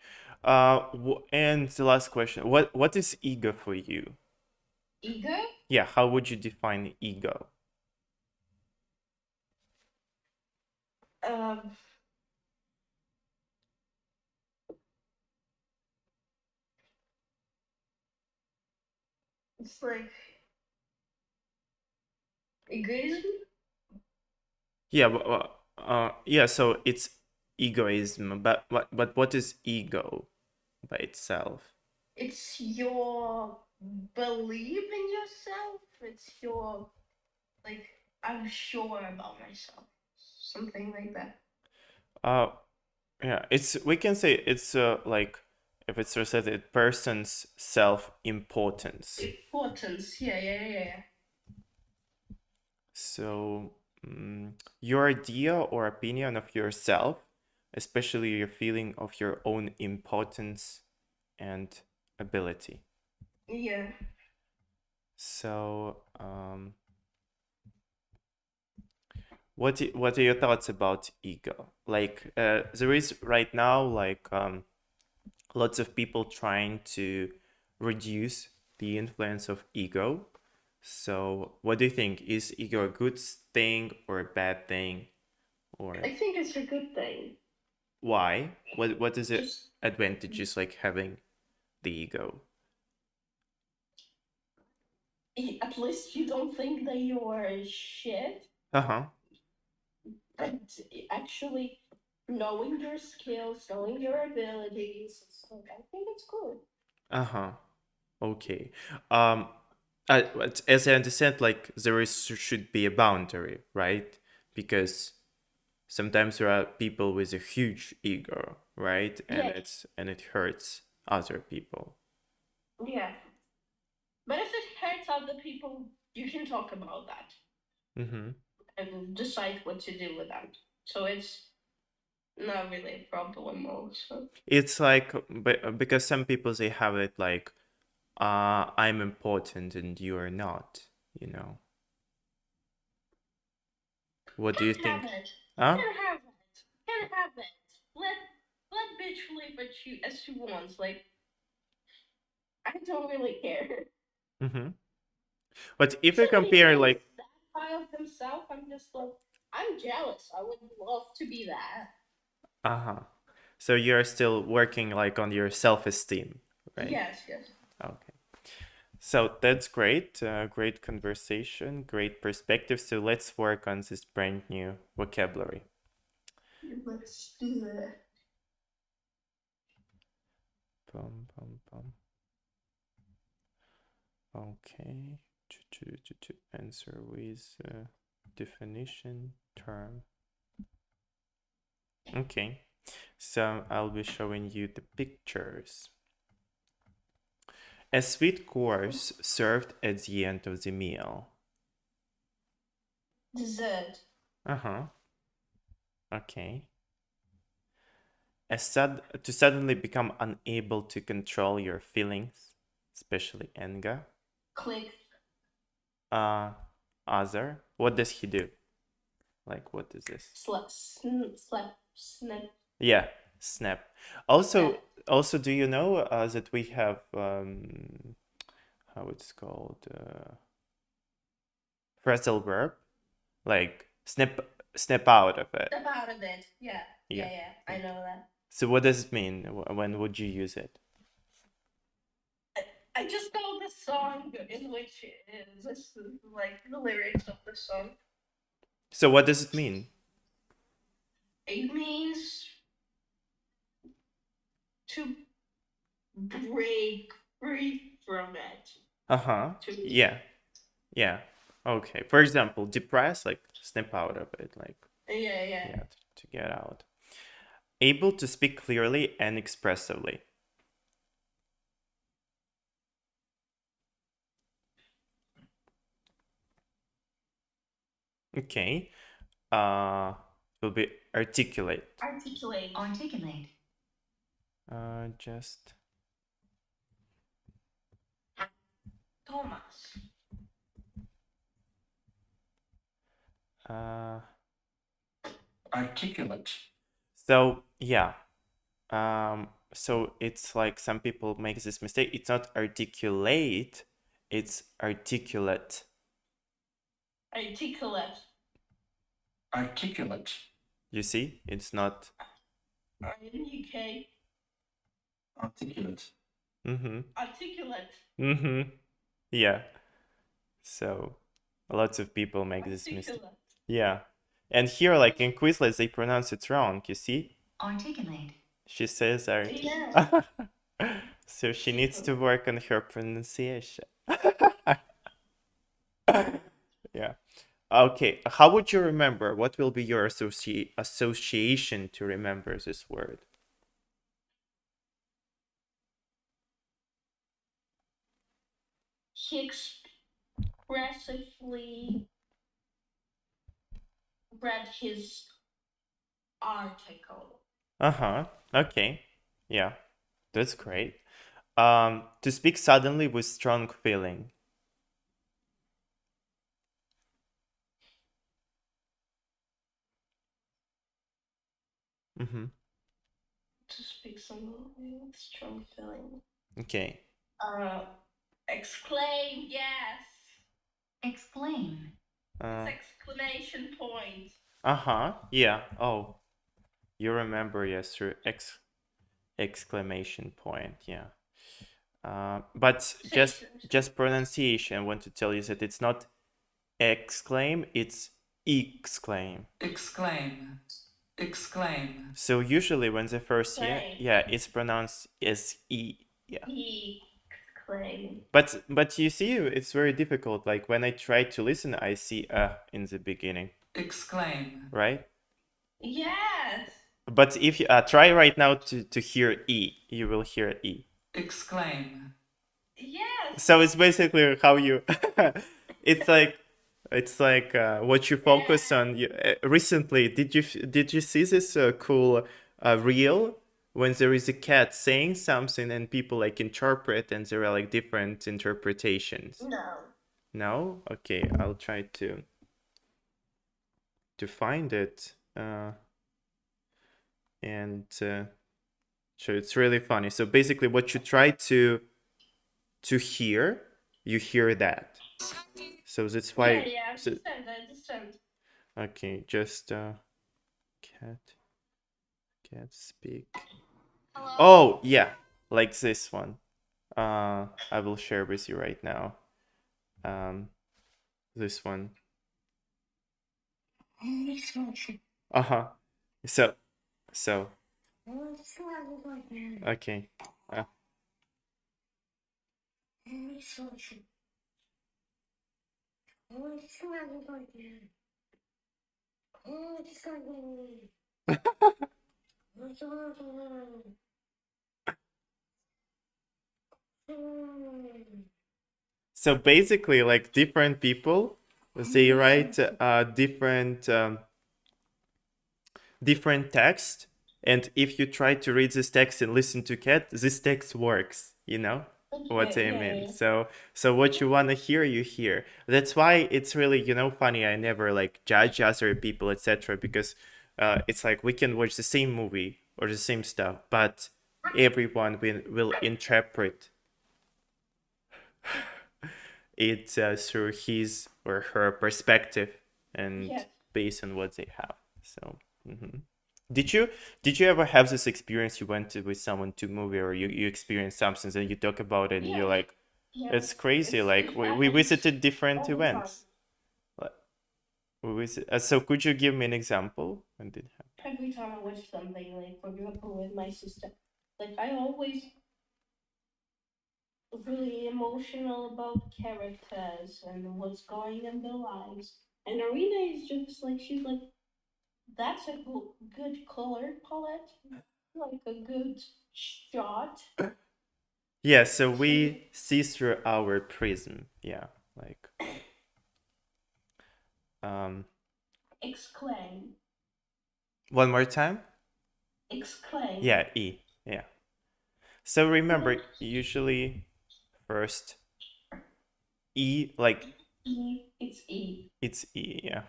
Speaker 1: And the last question, what is ego for you?
Speaker 2: Ego.
Speaker 1: Yeah, how would you define ego?
Speaker 2: Um, it's like egoism.
Speaker 1: Yeah, yeah, so it's egoism, but what is ego by itself?
Speaker 2: It's your belief in yourself. It's your like I'm sure about myself. Something like that.
Speaker 1: Uh, yeah, it's we can say it's like if it's said it person's self-importance.
Speaker 2: Importance. Yeah, yeah, yeah, yeah.
Speaker 1: So, your idea or opinion of yourself, especially your feeling of your own importance and ability.
Speaker 2: Yeah.
Speaker 1: So, what are your thoughts about ego? Like, there is right now like lots of people trying to reduce the influence of ego. So, what do you think? Is ego a good thing or a bad thing, or
Speaker 2: I think it's a good thing.
Speaker 1: why? What is it
Speaker 2: Just
Speaker 1: advantages like having the ego?
Speaker 2: at least you don't think that you're shit,
Speaker 1: Uh-huh.
Speaker 2: but actually knowing your skills, knowing your abilities, I think it's good.
Speaker 1: Uh-huh. Okay. Um but as I understand, like there is should be a boundary, right? Because sometimes there are people with a huge ego, right? And
Speaker 2: Yeah,
Speaker 1: it hurts other people.
Speaker 2: yeah. But if it hurts other people, you can talk about that
Speaker 1: Mm-hmm.
Speaker 2: and decide what to do with that. So it's not really a problem also.
Speaker 1: It's like because some people they have it like I'm important and you are not, you know. What do you
Speaker 2: Can't have
Speaker 1: think?
Speaker 2: it.
Speaker 1: Huh?
Speaker 2: Can't have it. Can't have it. Let bitch live as she wants. Like I don't really care.
Speaker 1: Mm-hmm. But if
Speaker 2: If
Speaker 1: you
Speaker 2: somebody
Speaker 1: compare
Speaker 2: feels
Speaker 1: like
Speaker 2: that high of himself, I'm just like I'm jealous. I would love to be that.
Speaker 1: uh-huh. So you're still working like on your self-esteem, right?
Speaker 2: Yes, yes.
Speaker 1: Okay. So that's great. Great conversation, great perspective. So let's work on this brand new vocabulary.
Speaker 2: Let's do that.
Speaker 1: Pum, pum, pum. Okay. To answer with definition term. Okay. So I'll be showing you the pictures. A sweet course served at the end of the meal.
Speaker 2: Dessert.
Speaker 1: Uh-huh. Okay. To suddenly become unable to control your feelings, especially anger.
Speaker 2: Click.
Speaker 1: Uh, Other. What does he do? Like, what is this?
Speaker 2: Slap. Slap. Snap.
Speaker 1: Yeah, snap.
Speaker 2: Snap.
Speaker 1: Also, do you know that we have how it's called phrasal verb, like snap out of it.
Speaker 2: Snap out of it. Yeah.
Speaker 1: Yeah.
Speaker 2: Yeah, yeah. I know that.
Speaker 1: So what does it mean? When would you use it?
Speaker 2: I just know the song in which is this like the lyrics of the song.
Speaker 1: So what does it mean?
Speaker 2: It means to break free from it.
Speaker 1: Uh-huh.
Speaker 2: To
Speaker 1: Yeah. Yeah. Okay. For example, depressed, like snap out of it, like
Speaker 2: yeah, yeah.
Speaker 1: yeah, to get out. Able to speak clearly and expressively. Okay. Will be articulate.
Speaker 2: Articulate.
Speaker 4: Articulate.
Speaker 1: Just
Speaker 2: Thomas.
Speaker 1: uh
Speaker 3: Articulate.
Speaker 1: so yeah. So it's like some people make this mistake. It's not articulate, it's articulate.
Speaker 2: Articulate.
Speaker 3: Articulate.
Speaker 1: You see? It's not
Speaker 2: UK.
Speaker 3: Articulate.
Speaker 1: mm-hmm.
Speaker 2: Articulate.
Speaker 1: Mm-hmm. Yeah. So lots of people make this mistake.
Speaker 2: Articulate.
Speaker 1: Yeah. And here, like in Quizlet, they pronounce it wrong, you see?
Speaker 4: Articulate.
Speaker 1: She says
Speaker 2: Yeah.
Speaker 1: so she needs to work on her pronunciation. Yeah. Okay. How would you remember? What will be your association to remember this word?
Speaker 2: He expressively read his article.
Speaker 1: Uh-huh. Okay. Yeah. That's great. To speak suddenly with strong feeling. Mm-hmm.
Speaker 2: To speak something with strong feeling.
Speaker 1: Okay.
Speaker 2: Exclaim, yes.
Speaker 4: Exclaim.
Speaker 1: Uh,
Speaker 2: It's exclamation point.
Speaker 1: uh-huh. Yeah. Oh, you remember, yes, through exclamation point. Yeah. But just pronunciation. I want to tell you that it's not exclaim, it's exclaim.
Speaker 3: Exclaim. Exclaim.
Speaker 1: So usually when the first
Speaker 2: Exclaim.
Speaker 1: yeah, it's pronounced as e. Yeah.
Speaker 2: Exclaim.
Speaker 1: But you see, it's very difficult. Like when I try to listen, I see in the beginning,
Speaker 3: Exclaim.
Speaker 1: right?
Speaker 2: Yes.
Speaker 1: But if you try right now to hear e, you will hear e.
Speaker 3: Exclaim.
Speaker 2: Yes.
Speaker 1: So it's basically how you. It's like what you focus on. Recently, did you see this cool reel when there is a cat saying something and people like interpret and there are like different interpretations?
Speaker 2: No.
Speaker 1: No? Okay, I'll try to find it and so it's really funny. So basically, what you try to hear, you hear that. So that's why.
Speaker 2: Yeah, yeah, I
Speaker 1: So,
Speaker 2: understand, I understand.
Speaker 1: okay, just cat speak.
Speaker 2: Hello?
Speaker 1: Oh yeah, like this one. I will share with you right now. This one. Uh-huh. So so okay. Uh, So basically, like different people, they write different text, and if you try to read this text and listen to cat, this text works. You know what
Speaker 2: Okay,
Speaker 1: I
Speaker 2: yeah,
Speaker 1: mean?
Speaker 2: yeah.
Speaker 1: So what you wanna hear, you hear. That's why it's really funny. I never like judge other people, etc. Because it's like we can watch the same movie or the same stuff, but everyone will interpret it through his or her perspective and
Speaker 2: Yes.
Speaker 1: based on what they have. So, mhm. did you did you ever have this experience? You went to, with someone to movie, or you experienced something, and you talk about it, and you're
Speaker 2: Yes.
Speaker 1: like,
Speaker 2: Yes.
Speaker 1: it's crazy. Like
Speaker 2: It
Speaker 1: we
Speaker 2: happens
Speaker 1: visited different
Speaker 2: all the time.
Speaker 1: events. Like, so could you give me an example when did it happen?
Speaker 2: Every time I watch something, like for example with my sister, like I always really emotional about characters and what's going in their lives. And Arena is just like she's like that's a good color palette, like a good shot.
Speaker 1: Yeah, so
Speaker 2: She
Speaker 1: we see through our prism. Yeah, like um,
Speaker 2: exclaim,
Speaker 1: one more time.
Speaker 2: exclaim.
Speaker 1: Yeah, E. Yeah. So remember, usually first E, like
Speaker 2: It's E.
Speaker 1: it's E, yeah.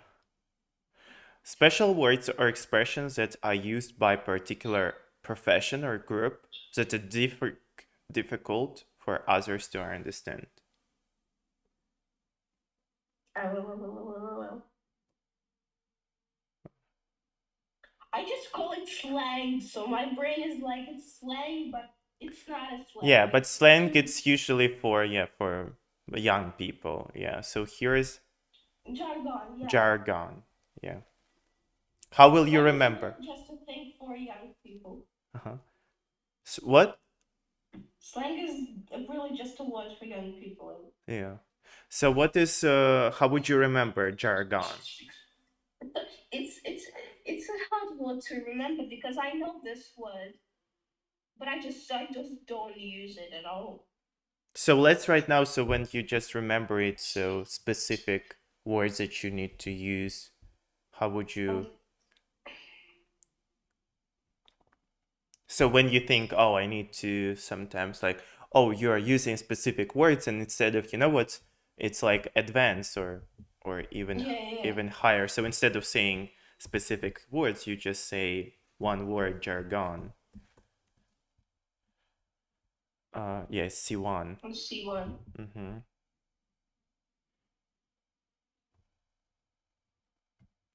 Speaker 1: Special words or expressions that are used by particular profession or group that are difficult for others to understand.
Speaker 2: I just call it slang, so my brain is like it's slang, but it's not a
Speaker 1: Yeah,
Speaker 2: slang.
Speaker 1: but slang it's usually for for young people. Yeah. So here's
Speaker 2: Jargon, yeah.
Speaker 1: jargon. Yeah. How will you
Speaker 2: Slang is
Speaker 1: remember?
Speaker 2: really just a thing for young people.
Speaker 1: Uh-huh. So what?
Speaker 2: Slang is really just a word for young people.
Speaker 1: Yeah. So what is how would you remember jargon?
Speaker 2: It's it's it's a hard word to remember because I know this word, but I just don't use it at all.
Speaker 1: So let's right now, so when you just remember it, so specific words that you need to use, how would
Speaker 2: Um,
Speaker 1: you? So when you think, oh, I need to sometimes like, oh, you are using specific words, and instead of, you know what, it's like advanced or
Speaker 2: yeah, yeah, yeah.
Speaker 1: even higher. So instead of saying specific words, you just say one word jargon. Yes, C1.
Speaker 2: Let's see one.
Speaker 1: Mm-hmm.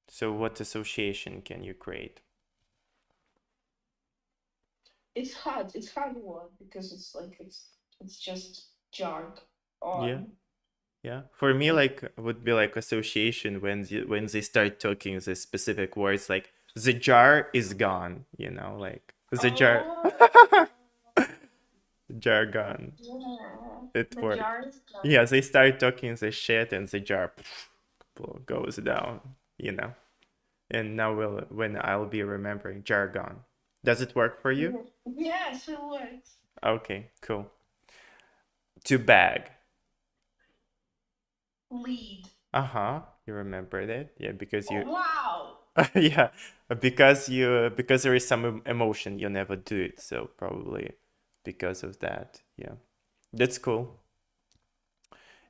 Speaker 1: So what association can you create?
Speaker 2: It's hard. It's hard word because it's like it's just jarg
Speaker 1: Yeah.
Speaker 2: on.
Speaker 1: Yeah, for me, like would be like association when they start talking the specific words, like the jar is gone, like the jar,
Speaker 2: Oh,
Speaker 1: jargon.
Speaker 2: yeah.
Speaker 1: It
Speaker 2: The
Speaker 1: works.
Speaker 2: jar is done.
Speaker 1: Yeah, they start talking the shit, and the jar goes down, And now when I'll be remembering jargon. Does it work for you?
Speaker 2: Mhm. Yes, it works.
Speaker 1: Okay, cool. To bag.
Speaker 2: Lead.
Speaker 1: Uh-huh. You remembered it? Yeah, because
Speaker 2: Oh,
Speaker 1: you
Speaker 2: wow.
Speaker 1: yeah, because there is some emotion, you never do it, so probably because of that. Yeah, that's cool.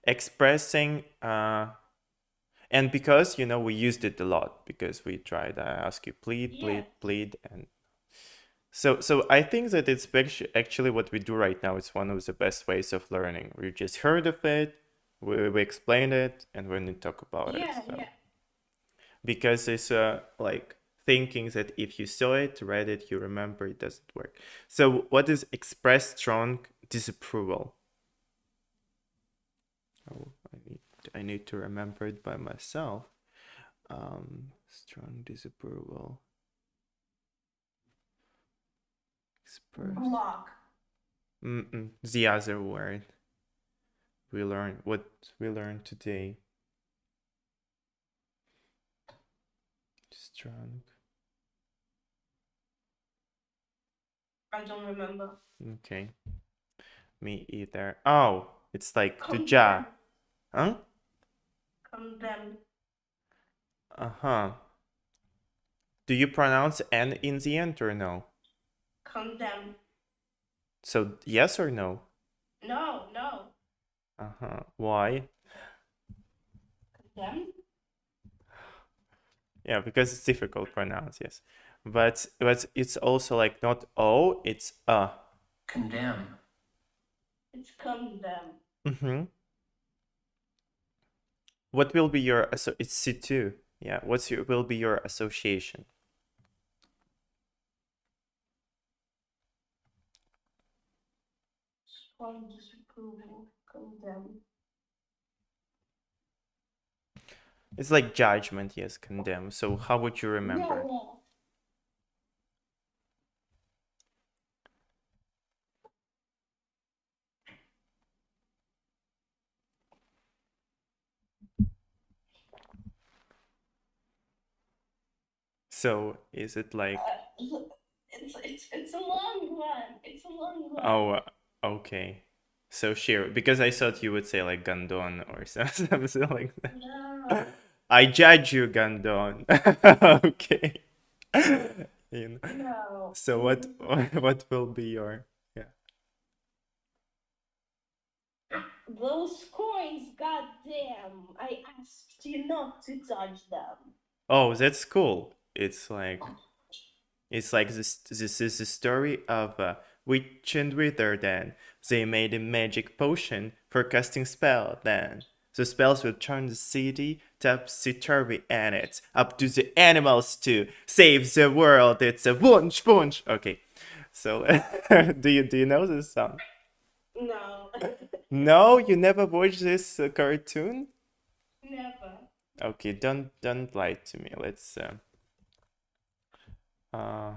Speaker 1: Expressing, and because we used it a lot because we tried. I ask you, plead,
Speaker 2: Yeah.
Speaker 1: plead, plead, and so I think that it's actually what we do right now. It's one of the best ways of learning. We just heard of it, we explain it, and when we talk about it.
Speaker 2: Yeah,
Speaker 1: So
Speaker 2: yeah.
Speaker 1: because it's like thinking that if you saw it, read it, you remember, it doesn't work. So what is express strong disapproval? Oh, I need to remember it by myself. Strong disapproval. Express.
Speaker 2: Block.
Speaker 1: The other word what we learned today. Strong.
Speaker 2: I don't remember.
Speaker 1: Okay, me either. Oh, it's like the ja.
Speaker 2: Condemn.
Speaker 1: Huh?
Speaker 2: Condemn.
Speaker 1: Uh-huh. Do you pronounce N in the end or no?
Speaker 2: Condemn.
Speaker 1: So yes or no?
Speaker 2: No, no.
Speaker 1: Uh-huh. Why?
Speaker 2: Condemn?
Speaker 1: Yeah, because it's difficult to pronounce, yes. But it's also like not O, it's
Speaker 3: Condemn.
Speaker 2: It's condemn.
Speaker 1: Mm-hmm. What will be your it's C2. Yeah, will be your association?
Speaker 2: Strong disapproval. Condemn.
Speaker 1: It's like judgment, yes, condemn. So how would you remember?
Speaker 2: Yeah.
Speaker 1: So is it like
Speaker 2: It's a long one. It's a long one.
Speaker 1: oh okay. So sure, because I thought you would say like Gandon or something like that.
Speaker 2: No.
Speaker 1: I judge you, Gandon. Okay. You know.
Speaker 2: No.
Speaker 1: So what will be your yeah?
Speaker 2: Those coins, goddamn! I asked you not to touch them.
Speaker 1: Oh, that's cool. It's like this is the story of witch and wither then. They made a magic potion for casting spell then. The spells will turn the city topsy-turvy and it's up to the animals to save the world. It's a wunsch wunsch. Okay. So do you know this song?
Speaker 2: No.
Speaker 1: No, you never watched this cartoon?
Speaker 2: Never.
Speaker 1: Okay, don't lie to me. Let's uh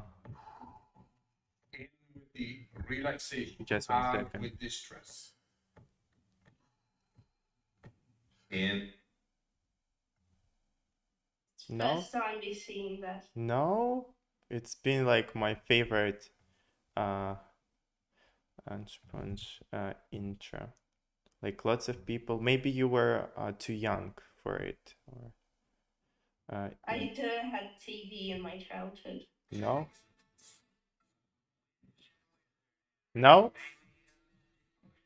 Speaker 5: In with the relaxation,
Speaker 1: just one
Speaker 5: out
Speaker 1: second.
Speaker 5: with distress. In.
Speaker 1: No?
Speaker 2: First time they seen that.
Speaker 1: No, it's been like my favorite uh Punch intro. Like lots of people, maybe you were too young for it, or
Speaker 2: I didn't have TV in my childhood.
Speaker 1: no, no.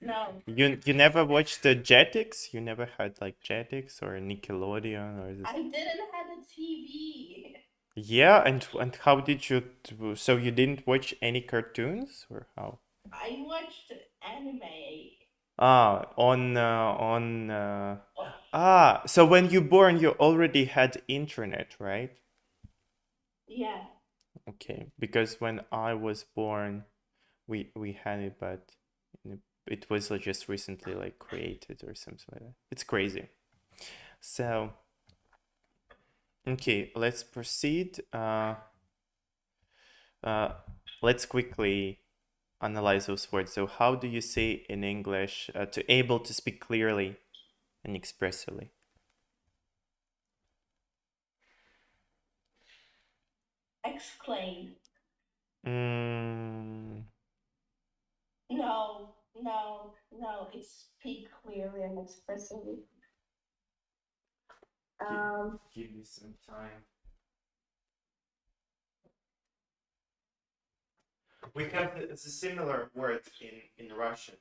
Speaker 2: No.
Speaker 1: You never watched the Jetix? You never had like Jetix or Nickelodeon or this?
Speaker 2: I didn't have a TV.
Speaker 1: Yeah, and how did you? So you didn't watch any cartoons or how?
Speaker 2: I watched anime.
Speaker 1: So when you born, you already had internet, right?
Speaker 2: Yeah.
Speaker 1: Okay, because when I was born, we had it, but it was like just recently like created or something like that. It's crazy. So, okay, let's proceed. Let's quickly analyze those words. So, how do you say in English to able to speak clearly and expressively?
Speaker 2: Exclaim.
Speaker 1: Mm,
Speaker 2: No, no, no. It's speak clearly and expressively.
Speaker 1: give me some time. We have the similar word in Russian.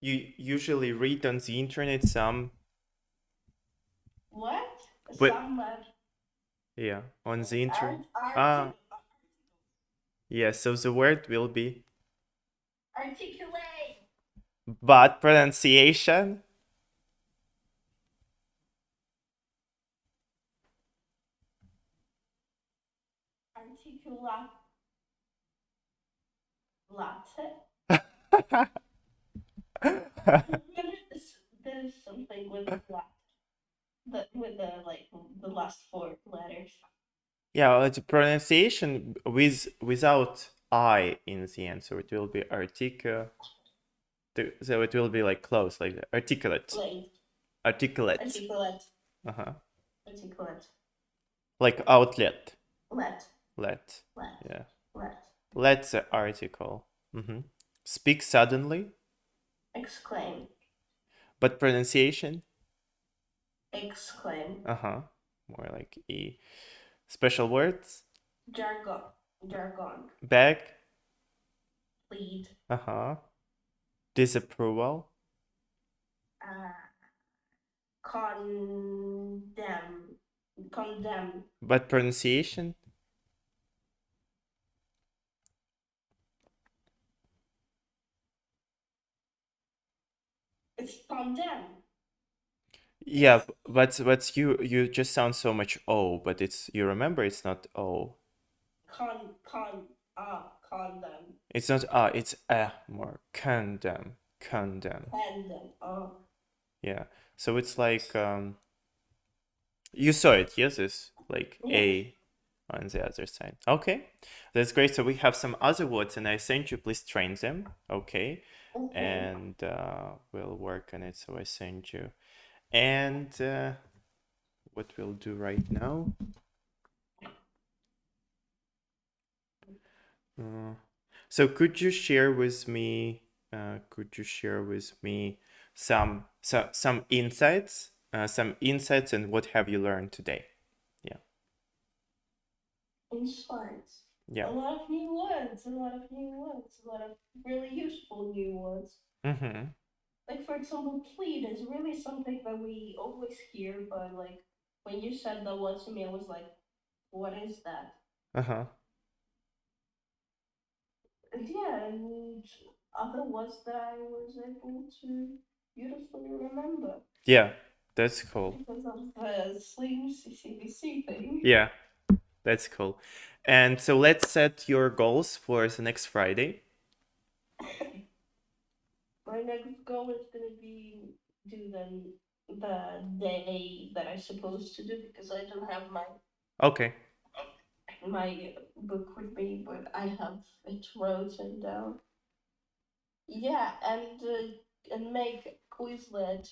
Speaker 1: You usually read on the internet some,
Speaker 2: what?
Speaker 1: but
Speaker 2: Somewhat.
Speaker 1: yeah, on the internet.
Speaker 2: Art,
Speaker 1: Yeah, so the word will be,
Speaker 2: articulate.
Speaker 1: but pronunciation.
Speaker 2: Articulate. Latte. There is something with flat. With the like the last four letters.
Speaker 1: Yeah, it's a pronunciation without I in the end, so it will be articulate. So it will be like close, like articulate.
Speaker 2: Late.
Speaker 1: Articulate.
Speaker 2: Articulate.
Speaker 1: Uh-huh.
Speaker 2: Articulate.
Speaker 1: Like outlet.
Speaker 2: Let.
Speaker 1: Let.
Speaker 2: Let.
Speaker 1: Yeah.
Speaker 2: Let.
Speaker 1: Let's the article. Speak suddenly,
Speaker 2: Exclaim.
Speaker 1: but pronunciation.
Speaker 2: Exclaim.
Speaker 1: Uh-huh. More like E. Special words.
Speaker 2: Jargon. Jargon.
Speaker 1: Beg.
Speaker 2: Plead.
Speaker 1: Uh-huh. Disapproval.
Speaker 2: Condemn. Condemn.
Speaker 1: But pronunciation.
Speaker 2: It's condemn.
Speaker 1: Yeah, but you just sound so much O, but it's you remember it's not O.
Speaker 2: Condemn.
Speaker 1: It's not it's more condemn. Condemn.
Speaker 2: Condemn.
Speaker 1: Yeah. So it's like you saw it, yes, it's like A on the other side. Okay. That's great. So we have some other words and I sent you, please train them. Okay. And we'll work on it. So I send you. And what we'll do right now. So could you share with me some insights and what have you learned today? Yeah.
Speaker 2: Insights.
Speaker 1: Yeah.
Speaker 2: A lot of new words, a lot of really useful new words.
Speaker 1: Mm-hmm.
Speaker 2: Like, for example, plead is really something that we always hear, but like when you said that word to me, I was like, what is that?
Speaker 1: Uh-huh.
Speaker 2: And yeah, and other words that I was able to beautifully remember.
Speaker 1: Yeah, that's cool.
Speaker 2: Because of the slim CCBC thing.
Speaker 1: Yeah, that's cool. And so let's set your goals for the next Friday.
Speaker 2: My next goal is gonna be do the day that I'm supposed to do because I don't have my
Speaker 1: Okay.
Speaker 2: book with me, but I have it written down. Yeah, and make Quizlet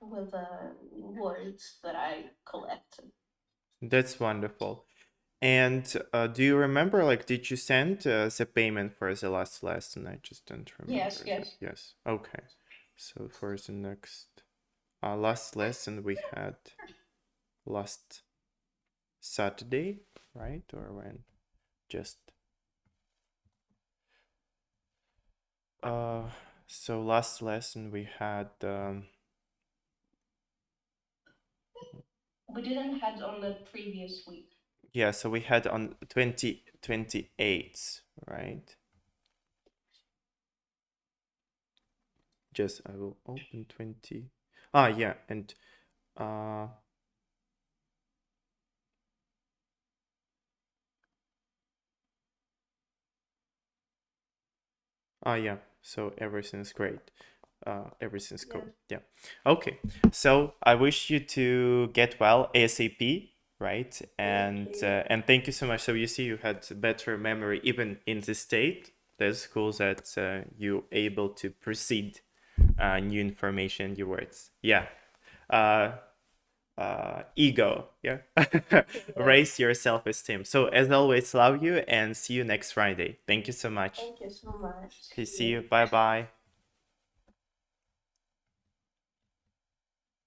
Speaker 2: with the words that I collected.
Speaker 1: That's wonderful. And do you remember, like, did you send the payment for the last lesson? I just don't remember.
Speaker 2: Yes.
Speaker 1: Yes. Okay. So for the next last lesson we had last Saturday, right? Or when? Just so last lesson we had
Speaker 2: we didn't had on the previous week.
Speaker 1: yeah, so we had on 28th, right? Just I will open 20. Yeah, and yeah, so everything's great. Everything's cool. Yeah. Okay. So I wish you to get well ASAP, right? And thank you so much. So you see, you had better memory even in this state. That's cool that you able to proceed new information, new words. Yeah. Ego. Yeah. Raise your self-esteem. So as always, love you and see you next Friday. Thank you so much.
Speaker 2: Thank you so much.
Speaker 1: Okay, see you. Bye bye.